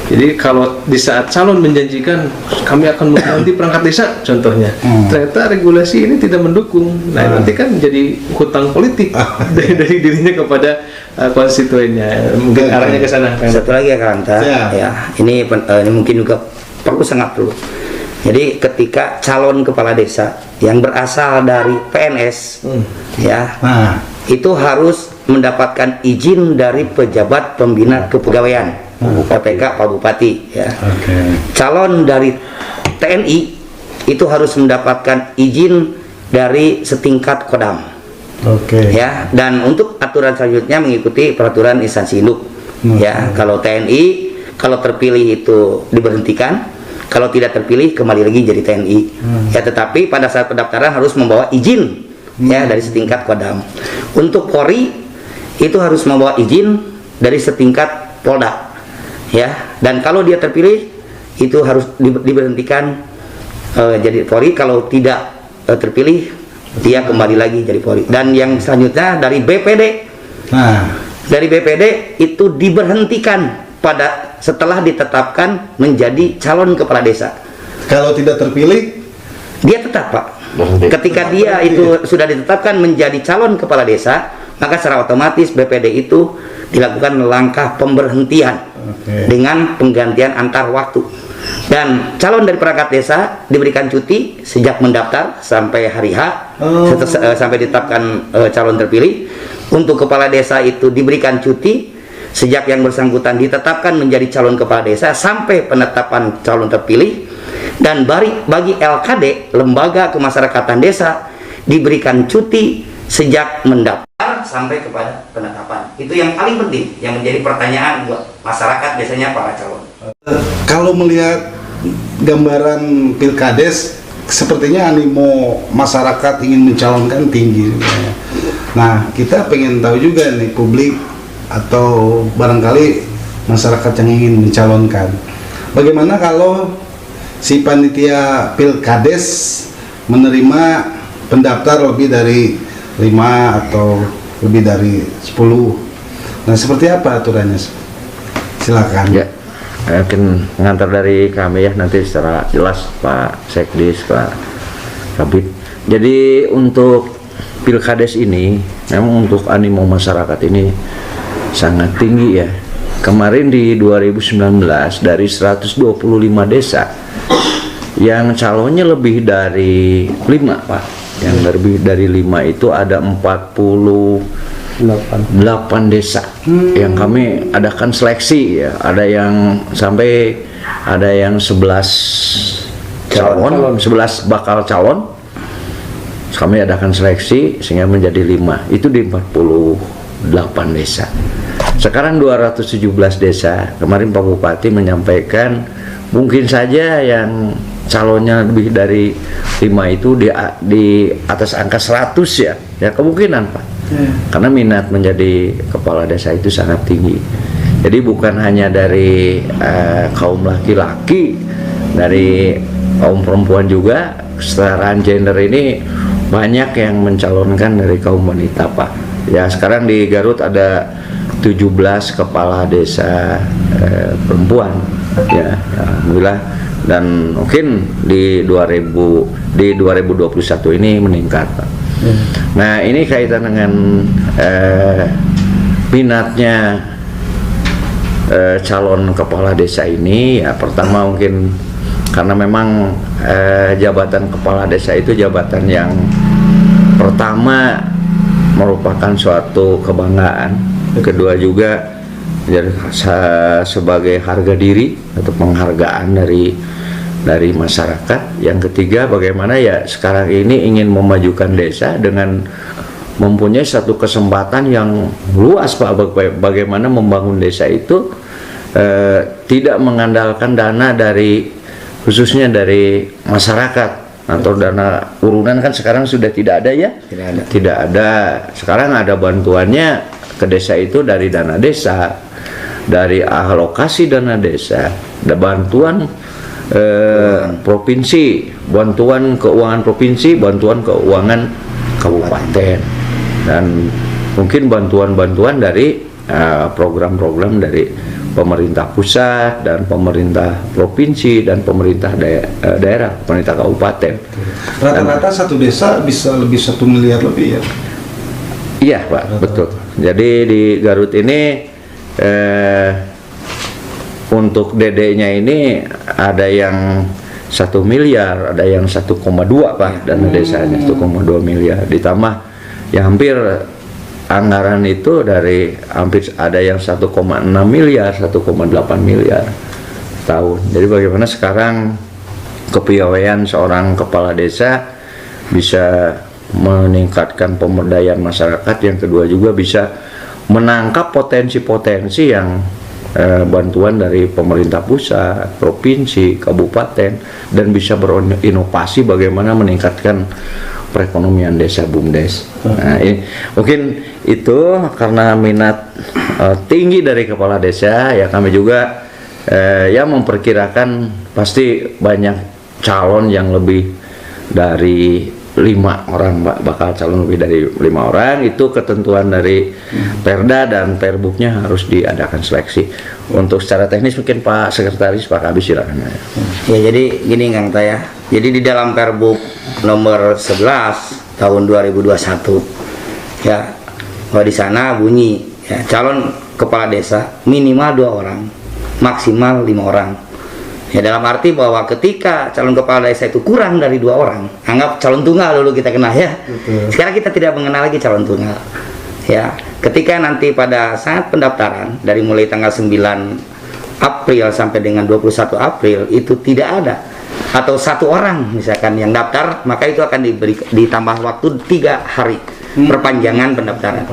Jadi kalau di saat calon menjanjikan kami akan mengganti perangkat desa contohnya, ternyata regulasi ini tidak mendukung. Nah, nanti kan menjadi hutang politik dari dirinya kepada konstituennya. Mungkin arahnya ke sana. Satu lagi ya, Kang Ta. Ya, ini mungkin juga sangat perlu. Jadi ketika calon kepala desa yang berasal dari PNS, itu harus mendapatkan izin dari pejabat pembina kepegawaian, PPK Pak Bupati. Ya. Calon dari TNI itu harus mendapatkan izin dari setingkat Kodam. Ya, dan untuk aturan selanjutnya mengikuti peraturan instansi induk. Ya, kalau TNI kalau terpilih itu diberhentikan, kalau tidak terpilih kembali lagi jadi TNI. Ya, tetapi pada saat pendaftaran harus membawa izin ya dari setingkat Kodam. Untuk Polri itu harus membawa izin dari setingkat Polda. Ya, dan kalau dia terpilih itu harus diberhentikan jadi Polri. Kalau tidak terpilih dia kembali lagi jadi Polri. Dan yang selanjutnya dari BPD. Dari BPD itu diberhentikan setelah ditetapkan menjadi calon kepala desa. Kalau tidak terpilih dia tetap, Pak. Ketika dia itu sudah ditetapkan menjadi calon kepala desa, maka secara otomatis BPD itu dilakukan langkah pemberhentian dengan penggantian antar waktu. Dan calon dari perangkat desa diberikan cuti sejak mendaftar sampai hari H, sampai ditetapkan calon terpilih. Untuk kepala desa itu diberikan cuti sejak yang bersangkutan ditetapkan menjadi calon kepala desa sampai penetapan calon terpilih. Dan bagi LKD, lembaga kemasyarakatan desa, diberikan cuti sejak mendaftar daftar sampai kepada penetapan. Itu yang paling penting, yang menjadi pertanyaan buat masyarakat biasanya para calon. Kalau melihat gambaran Pilkades, sepertinya animo masyarakat ingin mencalonkan tinggi. Nah, kita pengen tahu juga nih publik atau barangkali masyarakat yang ingin mencalonkan. Bagaimana kalau si panitia Pilkades menerima pendaftar lebih dari 5 atau lebih dari 10? Nah, seperti apa aturannya? Silakan. Ya, mungkin mengantar dari kami ya nanti secara jelas Pak Sekdis, Pak Kabid. Jadi untuk Pilkades ini memang untuk animo masyarakat ini sangat tinggi ya. Kemarin di 2019 dari 125 desa yang calonnya lebih dari 5 Pak. Yang lebih dari 5 itu ada 48 desa yang kami adakan seleksi ya. Ada yang sampai ada yang 11 calon, 11 bakal calon. Kami adakan seleksi sehingga menjadi 5. Itu di 48 desa. Sekarang 217 desa. Kemarin Pak Bupati menyampaikan mungkin saja yang calonnya lebih dari 5 itu di atas angka 100 ya. Ya kemungkinan Pak. Karena minat menjadi kepala desa itu sangat tinggi. Jadi bukan hanya dari kaum laki-laki, dari kaum perempuan juga. Kesetaraan gender ini banyak yang mencalonkan dari kaum wanita Pak. Ya sekarang di Garut ada 17 kepala desa perempuan ya, alhamdulillah, dan mungkin di 2021 ini meningkat Pak. Nah ini kaitan dengan minatnya calon kepala desa ini ya. Pertama mungkin karena memang jabatan kepala desa itu jabatan yang pertama merupakan suatu kebanggaan. Kedua juga sebagai harga diri atau penghargaan dari masyarakat. Yang ketiga bagaimana ya sekarang ini ingin memajukan desa dengan mempunyai satu kesempatan yang luas Pak. Bagaimana membangun desa itu tidak mengandalkan dana khususnya dari masyarakat atau dana urunan kan sekarang sudah tidak ada ya. Tidak ada. Sekarang ada bantuannya ke desa itu dari dana desa, dari alokasi dana desa, ada bantuan provinsi, bantuan keuangan provinsi, bantuan keuangan kabupaten, dan mungkin bantuan-bantuan dari program-program dari pemerintah pusat dan pemerintah provinsi dan pemerintah daerah, pemerintah kabupaten. Rata-rata satu desa bisa lebih 1 miliar lebih ya? Iya Pak, betul. Jadi di Garut ini untuk DD-nya ini ada yang 1 miliar, ada yang 1,2 Pak, dana desanya 1,2 miliar. Ditambah ya hampir anggaran itu dari hampir ada yang 1,6 miliar, 1,8 miliar tahun. Jadi bagaimana sekarang kepiawaian seorang kepala desa bisa meningkatkan pemberdayaan masyarakat, yang kedua juga bisa menangkap potensi-potensi yang bantuan dari pemerintah pusat, provinsi, kabupaten, dan bisa berinovasi bagaimana meningkatkan perekonomian desa BUMDes. Nah, mungkin itu karena minat tinggi dari kepala desa ya, kami juga ya memperkirakan pasti banyak calon yang lebih dari 5 orang Pak, bakal calon lebih dari 5 orang. Itu ketentuan dari Perda dan Perbuknya harus diadakan seleksi. Untuk secara teknis mungkin Pak Sekretaris, Pak Kabis silakan. Ya jadi gini Kang Taya, jadi di dalam Perbuk nomor 11 tahun 2021 ya, bahwa di sana bunyi ya, calon kepala desa minimal 2 orang, maksimal 5 orang. Ya dalam arti bahwa ketika calon kepala desa itu kurang dari 2 orang, anggap calon tunggal dulu kita kenal ya. Sekarang kita tidak mengenal lagi calon tunggal. Ya, ketika nanti pada saat pendaftaran dari mulai tanggal 9 April sampai dengan 21 April itu tidak ada atau 1 orang misalkan yang daftar, maka itu akan ditambah waktu 3 hari. perpanjangan pendaftaran.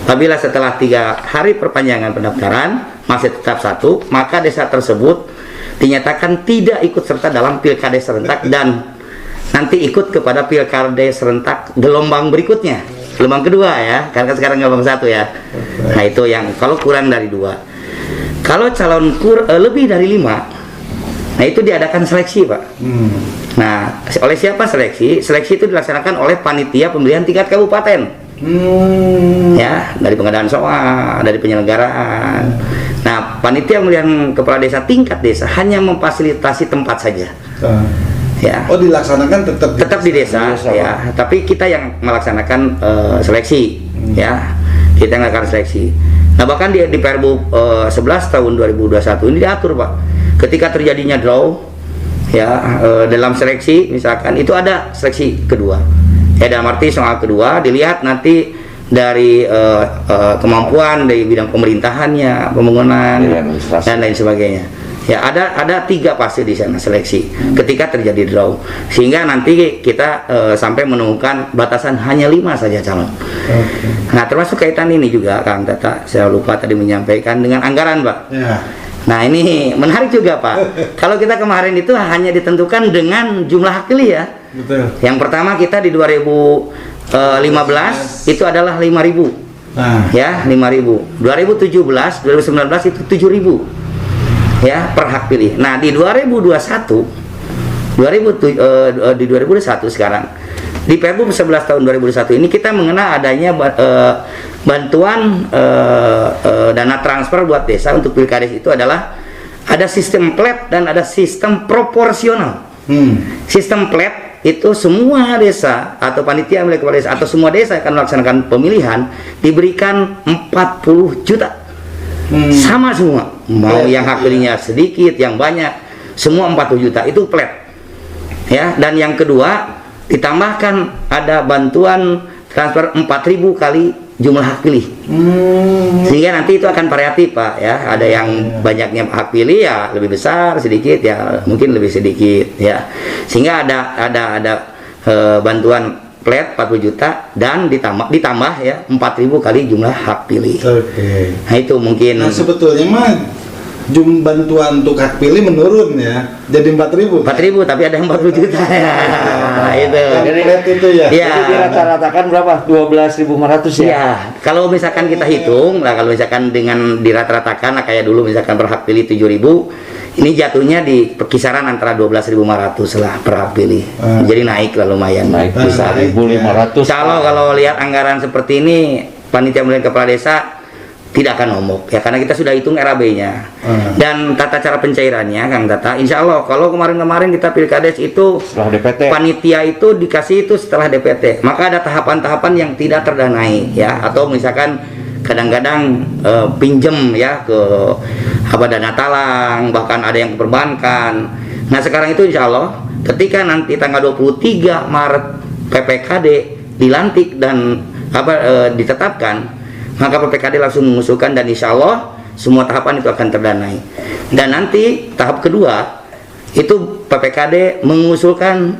Apabila setelah 3 hari perpanjangan pendaftaran masih tetap 1, maka desa tersebut dinyatakan tidak ikut serta dalam pilkades serentak dan nanti ikut kepada pilkades serentak gelombang berikutnya, gelombang kedua ya, karena sekarang gelombang 1 ya. Nah itu yang kalau kurang dari 2. Kalau calon lebih dari 5, nah itu diadakan seleksi Pak. Nah oleh siapa seleksi? Seleksi itu dilaksanakan oleh panitia pemilihan tingkat kabupaten. Ya, dari pengadaan soal, dari penyelenggaraan. Nah panitia pemilihan kepala desa tingkat desa hanya memfasilitasi tempat saja. Ya. Oh dilaksanakan tetap di desa, ya. Tapi kita yang melaksanakan seleksi, ya. Kita yang melakukan seleksi. Nah bahkan di Perbu 11 tahun 2021 ini diatur Pak, ketika terjadinya draw, ya dalam seleksi misalkan itu ada seleksi kedua. Ya dalam arti soal kedua dilihat nanti dari kemampuan dari bidang pemerintahannya, pembangunan dan lain sebagainya. Ya ada 3 fase di sana seleksi ketika terjadi draw, sehingga nanti kita sampai menemukan batasan hanya 5 saja calon. Nah termasuk kaitan ini juga Kang Tata, saya lupa tadi menyampaikan dengan anggaran Pak. Nah ini menarik juga Pak. Kalau kita kemarin itu hanya ditentukan dengan jumlah hak pilih ya. Betul. Yang pertama kita di 2015 itu adalah 5.000. Ya 5.000. 2017, 2019 itu 7.000. Ya per hak pilih. Nah di 2021 sekarang di Perbu 11 tahun 2021 ini kita mengenal adanya bantuan dana transfer buat desa untuk pilkades itu adalah ada sistem plat dan ada sistem proporsional. Sistem plat itu semua desa atau panitia milik kepala desa atau semua desa yang akan melaksanakan pemilihan diberikan 40 juta. Sama semua, mau yang hak pilihnya sedikit, yang banyak, semua 40 juta itu plat. Ya, dan yang kedua ditambahkan ada bantuan transfer 4.000 kali jumlah hak pilih. Sehingga nanti itu akan variatif Pak ya, ada yang banyaknya hak pilih ya lebih besar, sedikit ya mungkin lebih sedikit ya. Sehingga ada bantuan plat 40 juta dan ditambah ya 4.000 kali jumlah hak pilih. Nah itu mungkin. Nah sebetulnya mah jumlah bantuan untuk hak pilih menurun ya, jadi 4.000. 4.000 tapi ada yang 40 juta ya. Itu. Jadi itu ya. Ya. Jadi dirata-ratakan berapa? 12.500 ya? Ya, kalau misalkan kita hitung lah, kalau misalkan dengan dirata-ratakan lah kayak dulu misalkan per hak pilih 7.000, ini jatuhnya di kisaran antara 12.500 lah per hak pilih. Jadi naik lah lumayan. Naik bisa 1.500. Kalau lihat anggaran seperti ini, panitia pemilihan kepala desa tidak akan ngomong ya, karena kita sudah hitung RAB-nya dan tata cara pencairannya Kang Tata. Insya Allah kalau kemarin kita pilkades itu Setelah DPT. panitia itu dikasih itu setelah DPT, maka ada tahapan-tahapan yang tidak terdanai ya, atau misalkan kadang-kadang pinjem ya ke dana talang, bahkan ada yang ke perbankan. Nah sekarang itu insya Allah ketika nanti tanggal 23 Maret PPKD dilantik dan ditetapkan, maka PPKD langsung mengusulkan dan insya Allah semua tahapan itu akan terdanai. Dan nanti tahap kedua itu PPKD mengusulkan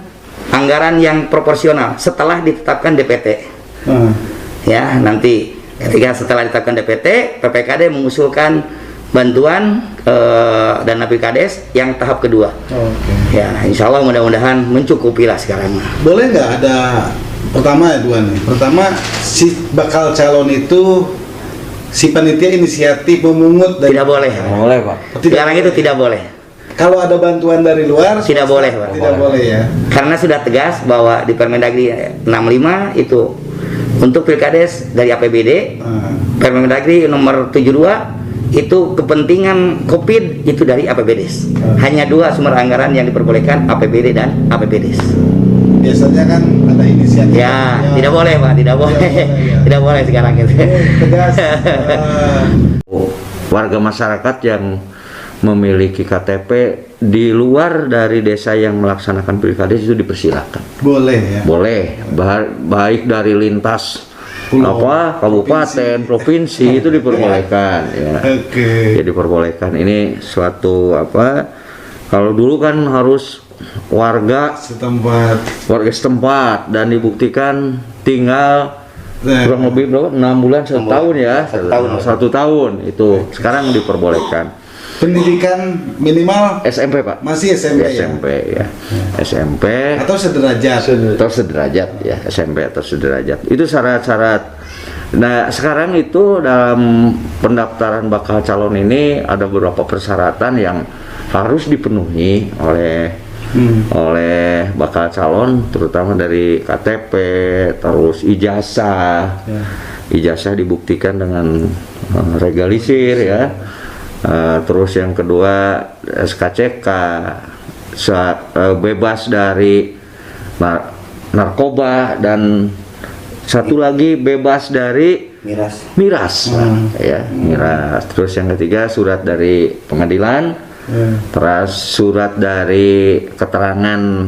anggaran yang proporsional setelah ditetapkan DPT. Ya nanti ketika setelah ditetapkan DPT, PPKD mengusulkan bantuan dana pilkades yang tahap kedua. Ya insya Allah mudah-mudahan mencukupi lah sekarang. Boleh nggak ada pertama ya dua nih. Pertama si bakal calon itu si panitia inisiatif memungut dari Tidak boleh. Boleh Pak. Sekarang itu tidak boleh. Kalau ada bantuan dari luar Tidak boleh, Pak. Tidak boleh ya. Karena sudah tegas bahwa di Permendagri 65 itu untuk pilkades dari APBD, Permendagri nomor 72 itu kepentingan COVID itu dari APBDes. Hanya 2 sumber anggaran yang diperbolehkan, APBD dan APBDes. Biasanya kan ada inisiatif. Ya, tidak boleh Pak, tidak boleh. ya. Tidak boleh sekarang itu. Tegas. Warga masyarakat yang memiliki KTP di luar dari desa yang melaksanakan pilkades itu dipersilakan. Boleh ya. Boleh, baik dari lintas Pulau, kabupaten, provinsi itu diperbolehkan ya. Oke. Ya diperbolehkan. Ini suatu kalau dulu kan harus warga Setempat. setempat dan dibuktikan tinggal kurang lebih berapa? 6 bulan, 1 tahun ya. 1 tahun. 1 tahun itu. Sekarang diperbolehkan. Pendidikan minimal SMP Pak. masih SMP, SMP ya. SMP atau sederajat. atau sederajat ya, SMP atau sederajat. Itu syarat-syarat. Nah, sekarang itu dalam pendaftaran bakal calon ini ada beberapa persyaratan yang harus dipenuhi oleh bakal calon, terutama dari KTP, terus ijazah. Ijazah dibuktikan dengan legalisir ya. Terus yang kedua SKCK, bebas dari narkoba, dan satu lagi bebas dari miras ya, miras. Terus yang ketiga surat dari pengadilan, terus surat dari keterangan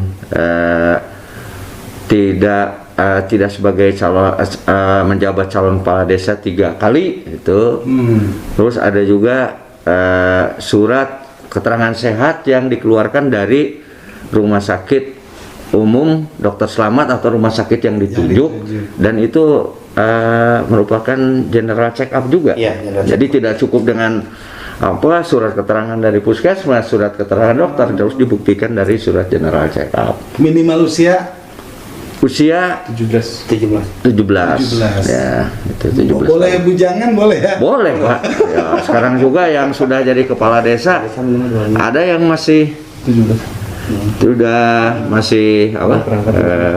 tidak sebagai calon menjabat calon kepala desa 3 kali itu. Terus ada juga surat keterangan sehat yang dikeluarkan dari rumah sakit umum Dr. Slamet atau rumah sakit yang ditunjuk, dan itu merupakan general check up juga. Jadi tidak cukup dengan surat keterangan dari puskesmas, surat keterangan dokter, terus dibuktikan dari surat general check up. Minimal usia 17 ya, itu 17 boleh tahun. bujangan, boleh ya? Boleh Pak ya, sekarang juga yang sudah jadi kepala desa ada yang masih 17. sudah masih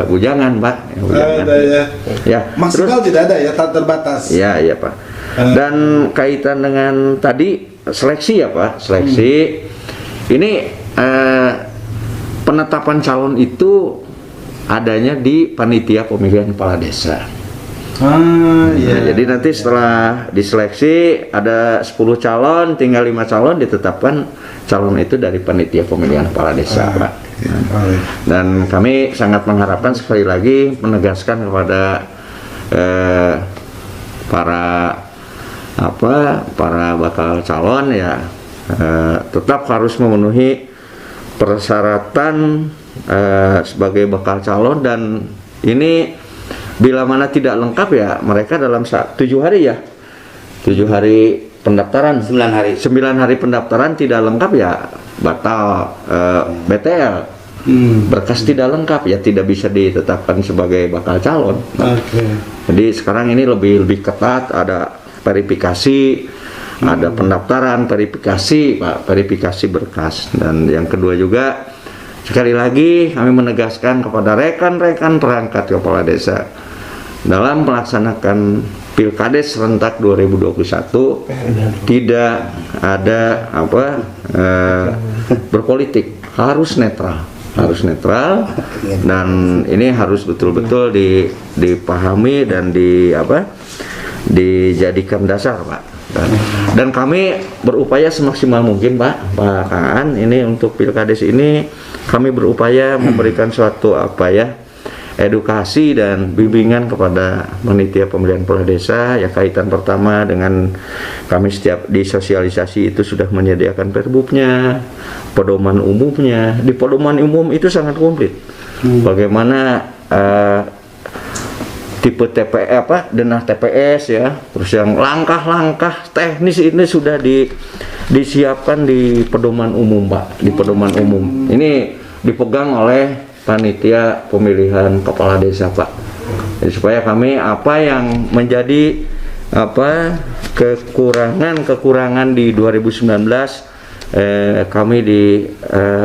bujangan Pak ya, bujangan. Ada ya. Ya, Maksimal tidak ada ya, tak terbatas. ya Pak. Dan kaitan dengan tadi seleksi ya Pak, seleksi ini penetapan calon itu adanya di panitia pemilihan kepala desa. Jadi nanti setelah diseleksi ada 10 calon, tinggal 5 calon, ditetapkan calon itu dari panitia pemilihan kepala desa Pak. Dan kami sangat mengharapkan, sekali lagi menegaskan kepada para bakal calon ya, tetap harus memenuhi persyaratan sebagai bakal calon, dan ini bila mana tidak lengkap ya mereka dalam 7 hari ya, 7 hari pendaftaran, 9 hari pendaftaran tidak lengkap ya batal BTL. Berkas tidak lengkap ya tidak bisa ditetapkan sebagai bakal calon. Jadi sekarang ini lebih ketat, ada verifikasi, ada pendaftaran, verifikasi Pak, verifikasi berkas. Dan yang kedua juga, sekali lagi kami menegaskan kepada rekan-rekan perangkat kepala desa dalam melaksanakan Pilkades serentak 2021 tidak ada berpolitik, harus netral, dan ini harus betul-betul dipahami dan dijadikan dasar Pak. Dan kami berupaya semaksimal mungkin Pak Kang Aan, ini untuk Pilkades ini kami berupaya memberikan suatu edukasi dan bimbingan kepada panitia pemilihan kepala desa. Ya, kaitan pertama dengan kami setiap disosialisasi itu sudah menyediakan perbubnya, pedoman umumnya. Di pedoman umum itu sangat komplit. Bagaimana tipe denah TPS ya, terus yang langkah-langkah teknis ini sudah disiapkan di pedoman umum Pak, di pedoman umum. Ini dipegang oleh panitia pemilihan kepala desa Pak. Jadi supaya kami apa yang menjadi kekurangan di 2019 kami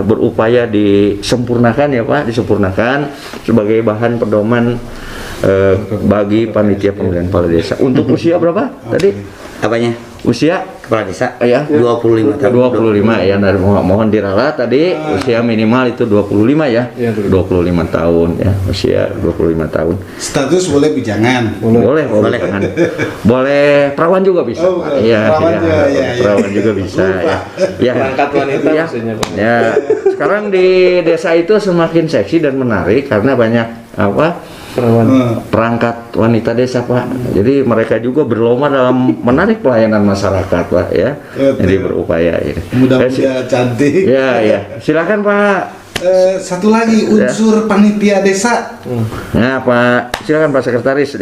berupaya disempurnakan ya Pak, disempurnakan sebagai bahan pedoman bagi panitia pemilihan kepala desa. Untuk usia berapa tadi? Apanya? Usia Kepala desa ya 25 tahun. 25 ya, dari mohon diralat tadi usia minimal itu 25 ya. 25 tahun ya, usia 25 tahun. Status boleh bujangan. Boleh. Jangan. Boleh perawan juga bisa. Perawan juga bisa ya. Ya. Perangkat wanita ya. maksudnya, Pak. Ya. Sekarang di desa itu semakin seksi dan menarik karena banyak perangkat wanita desa Pak. Jadi mereka juga berlomba dalam menarik pelayanan masyarakat Pak ya. Jadi berupaya ini. Mudah-mudahan cantik. Ya. Silakan Pak Satu lagi unsur panitia desa. Nah, Pak, silakan Pak Sekretaris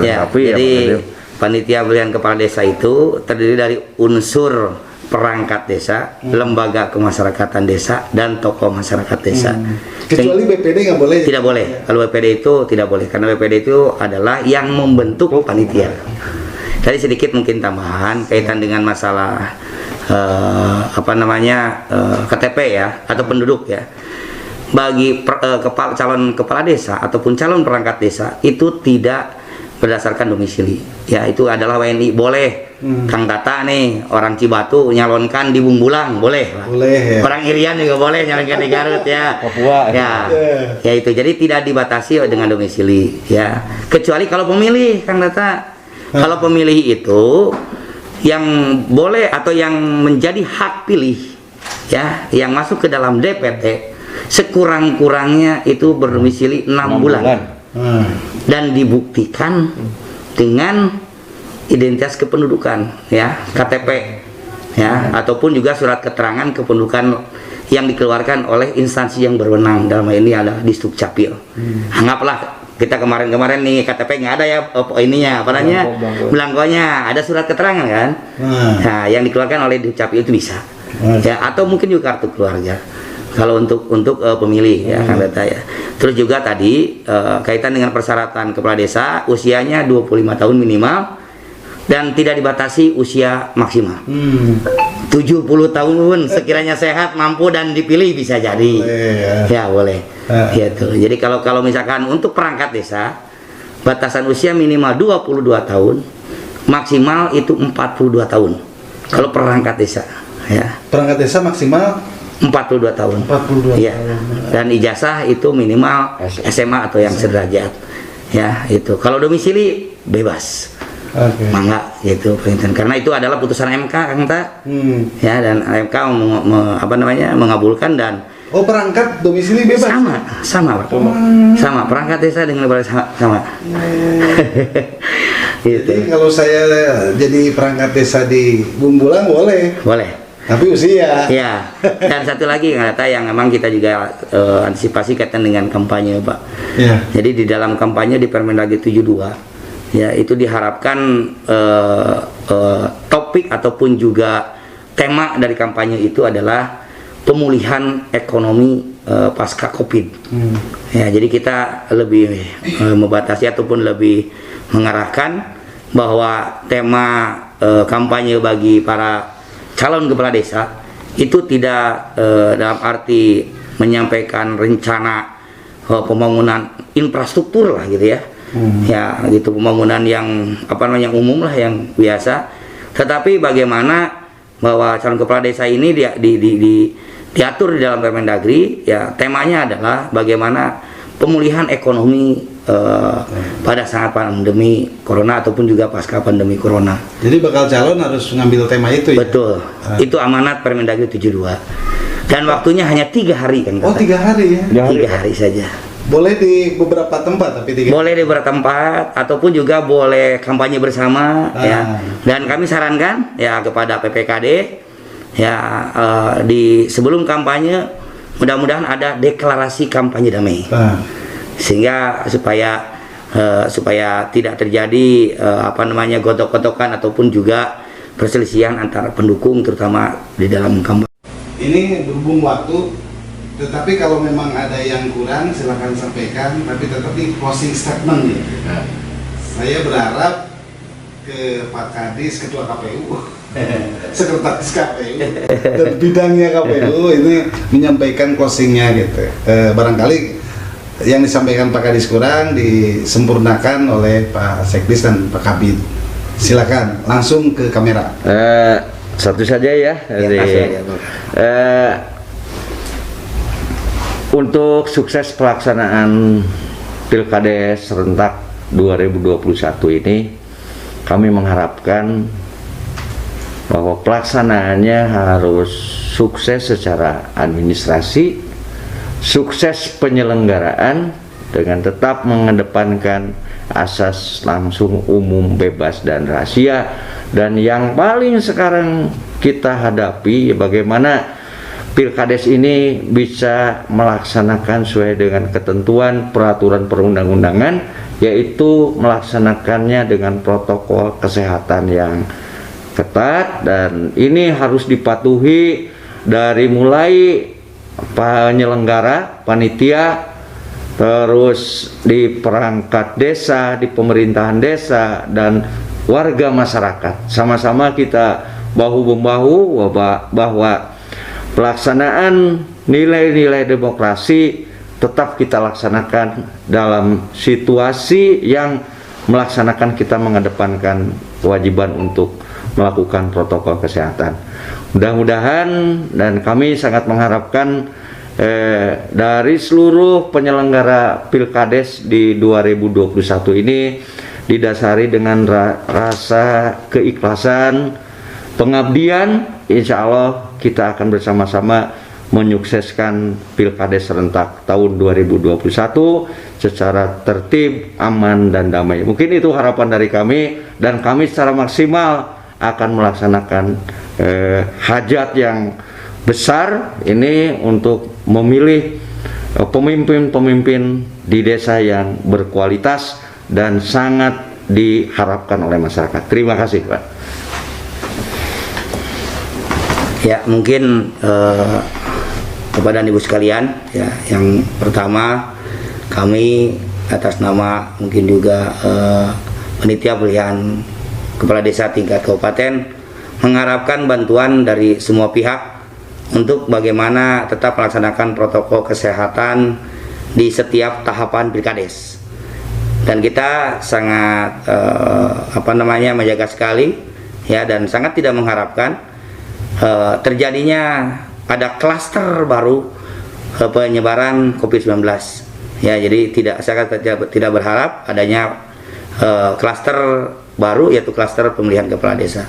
Ya, dilengkapi ya, jadi Pak Kadis. panitia pemilihan kepala desa itu terdiri dari unsur perangkat desa, lembaga kemasyarakatan desa, dan tokoh masyarakat desa. Kecuali BPD nggak boleh. Tidak boleh. Kalau BPD itu tidak boleh karena BPD itu adalah yang membentuk panitia. Tadi sedikit mungkin tambahan kaitan dengan masalah KTP ya atau penduduk ya. Bagi calon kepala desa ataupun calon perangkat desa itu tidak berdasarkan domisili. Ya, itu adalah WNI boleh. Kang Tata nih orang Cibatu nyalonkan di Bumbulang boleh. Boleh ya. Orang Irian juga boleh nyalonkan di Garut ya. Papua. Ya. Ya itu. Jadi tidak dibatasi dengan domisili ya. Kecuali kalau pemilih Kang Tata. Kalau pemilih itu yang boleh atau yang menjadi hak pilih ya, yang masuk ke dalam DPT sekurang-kurangnya itu berdomisili 6 bulan. Dan dibuktikan dengan identitas kependudukan ya, KTP ya, ataupun juga surat keterangan kependudukan yang dikeluarkan oleh instansi yang berwenang, dalam hal ini adalah Disdukcapil. Anggaplah kita kemarin-kemarin nih KTP nggak ada ya ininya apa namanya belangkonya, ada surat keterangan kan. Nah, yang dikeluarkan oleh Disdukcapil itu bisa ya, atau mungkin juga kartu keluarga kalau untuk pemilih ya Kang Data ya. Terus juga tadi kaitan dengan persyaratan kepala desa, usianya 25 tahun minimal dan tidak dibatasi usia maksimal. 70 tahun sekiranya sehat, mampu dan dipilih bisa jadi. Ya boleh. Gitu. Jadi kalau misalkan untuk perangkat desa batasan usia minimal 22 tahun, maksimal itu 42 tahun. Kalau perangkat desa ya. Perangkat desa maksimal 42 tahun. 42 ya. Dan ijazah itu minimal SMA atau yang sederajat. Ya, itu. Kalau domisili bebas. Mangga gitu perintah. Karena itu adalah putusan MK Kang Ta. Ya, dan MK mengabulkan dan perangkat domisili bebas. Sama Pak. Sama perangkat desa dengan lembaga sama. Gitu. Jadi kalau saya jadi perangkat desa di Bumbulang boleh. Boleh. Tapi usia. Ya. Dan satu lagi kata yang memang kita juga antisipasi kaitan dengan kampanye, Pak. Ya. Jadi di dalam kampanye di Permendagri 72 ya itu diharapkan topik ataupun juga tema dari kampanye itu adalah pemulihan ekonomi pasca Covid. Ya, jadi kita lebih membatasi ataupun lebih mengarahkan bahwa tema kampanye bagi para calon kepala desa itu tidak dalam arti menyampaikan rencana pembangunan infrastruktur lah gitu ya. Ya gitu, pembangunan yang yang umum lah, yang biasa. Tetapi bagaimana bahwa calon kepala desa ini diatur di dalam Permendagri ya, temanya adalah bagaimana pemulihan ekonomi pada saat pandemi corona ataupun juga pasca pandemi corona. Jadi bakal calon harus ngambil tema itu ya? Betul. Itu amanat Permendagri 72. Dan waktunya hanya 3 hari kan. 3 hari ya? 3 hari saja. Boleh di beberapa tempat tapi 3 boleh di beberapa tempat ataupun juga boleh kampanye bersama ya. Dan kami sarankan ya kepada PPKD ya di sebelum kampanye mudah-mudahan ada deklarasi kampanye damai. Sehingga supaya tidak terjadi gotok-gotokan ataupun juga perselisihan antara pendukung terutama di dalam kampanye. Ini berhubung waktu, tetapi kalau memang ada yang kurang silakan sampaikan, tapi tetap di closing statement ya. Saya berharap ke Pak Kadis, Ketua KPU, Sekretaris KPU, dan bidangnya KPU ini menyampaikan closingnya gitu. Barangkali yang disampaikan Pak Kadis kurang disempurnakan oleh Pak Sekdis dan Pak Kabid. Silakan langsung ke kamera. Satu saja ya. Untuk sukses pelaksanaan Pilkades serentak 2021 ini, kami mengharapkan bahwa pelaksanaannya harus sukses secara administrasi, sukses penyelenggaraan dengan tetap mengedepankan asas langsung, umum, bebas, dan rahasia. Dan yang paling sekarang kita hadapi bagaimana Pilkades ini bisa melaksanakan sesuai dengan ketentuan peraturan perundang-undangan, yaitu melaksanakannya dengan protokol kesehatan yang ketat, dan ini harus dipatuhi dari mulai penyelenggara, panitia, terus di perangkat desa, di pemerintahan desa, dan warga masyarakat. Sama-sama kita bahu-membahu bahwa pelaksanaan nilai-nilai demokrasi tetap kita laksanakan dalam situasi yang melaksanakan, kita mengedepankan kewajiban untuk melakukan protokol kesehatan. Mudah-mudahan, dan kami sangat mengharapkan dari seluruh penyelenggara Pilkades di 2021 ini didasari dengan rasa keikhlasan, pengabdian, insya Allah kita akan bersama-sama menyukseskan Pilkades serentak tahun 2021 secara tertib, aman, dan damai. Mungkin itu harapan dari kami, dan kami secara maksimal akan melaksanakan hajat yang besar ini untuk memilih pemimpin-pemimpin di desa yang berkualitas dan sangat diharapkan oleh masyarakat. Terima kasih, Pak. Ya, mungkin kepada ibu sekalian, ya, yang pertama kami atas nama mungkin juga panitia pilihan kepala desa tingkat kabupaten mengharapkan bantuan dari semua pihak untuk bagaimana tetap melaksanakan protokol kesehatan di setiap tahapan Pilkades. Dan kita sangat menjaga sekali, ya, dan sangat tidak mengharapkan terjadinya ada klaster baru penyebaran COVID-19. Ya, jadi saya tidak berharap adanya klaster baru, yaitu klaster pemilihan kepala desa.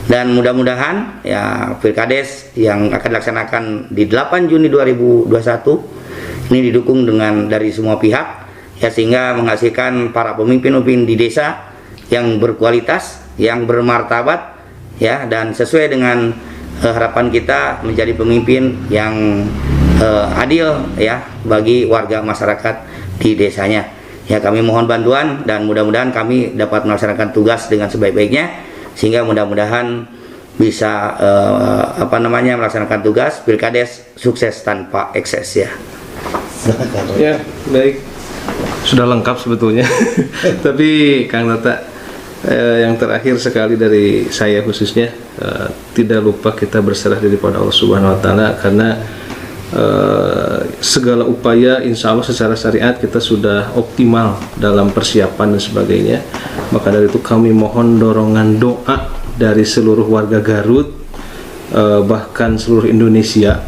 Dan mudah-mudahan ya Pilkades yang akan dilaksanakan di 8 Juni 2021 ini didukung dari semua pihak, ya, sehingga menghasilkan para pemimpin-pemimpin di desa yang berkualitas, yang bermartabat, ya, dan sesuai dengan harapan kita menjadi pemimpin yang adil, ya, bagi warga masyarakat di desanya. Ya, kami mohon bantuan dan mudah-mudahan kami dapat melaksanakan tugas dengan sebaik-baiknya, sehingga mudah-mudahan bisa melaksanakan tugas Pilkades sukses tanpa ekses, ya. Ya, baik. Sudah lengkap sebetulnya. Tapi Kang Tata, yang terakhir sekali dari saya khususnya, tidak lupa kita berserah diri pada Allah Subhanahu wa taala, karena segala upaya insya Allah secara syariat kita sudah optimal dalam persiapan dan sebagainya. Maka dari itu kami mohon dorongan doa dari seluruh warga Garut, bahkan seluruh Indonesia,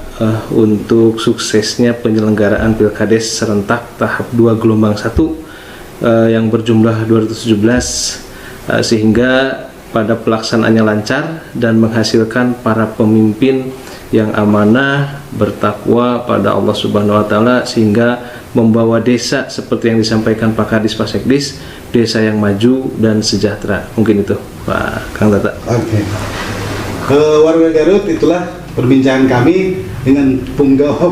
untuk suksesnya penyelenggaraan Pilkades serentak tahap 2 gelombang 1 yang berjumlah 217, sehingga pada pelaksanaannya lancar dan menghasilkan para pemimpin yang amanah, bertakwa pada Allah Subhanahu wa taala, sehingga membawa desa seperti yang disampaikan Pak Kadis, Pak Sekdis, desa yang maju dan sejahtera. Mungkin itu Pak Kang Tata. Oke. Ke warga Garut, itulah perbincangan kami dengan punggawa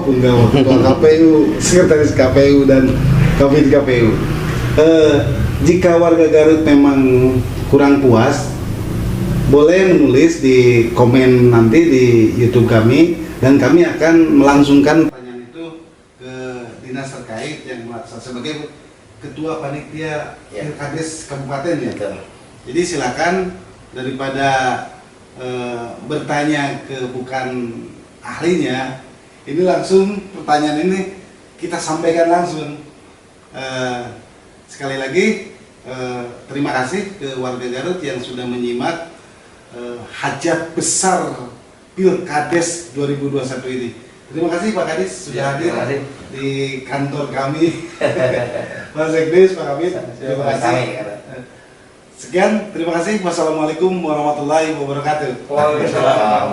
Ketua KPU, Sekretaris KPU, dan Kabid KPU. Jika warga Garut memang kurang puas, boleh menulis di komen nanti di YouTube kami, dan kami akan melangsungkan pertanyaan itu ke dinas terkait yang melaksanakan sebagai ketua panitia Pilkades kabupaten, ya. Jadi silakan, daripada bertanya ke bukan ahlinya, ini langsung pertanyaan ini kita sampaikan langsung. Sekali lagi terima kasih ke warga Garut yang sudah menyimak hajat besar Pilkades 2021 ini. Terima kasih Pak Kadis sudah hadir di kantor kami. Pak Sekdis, Pak Kabid, terima kasih. Sekian, terima kasih. Wassalamualaikum warahmatullahi wabarakatuh. Waalaikumsalam.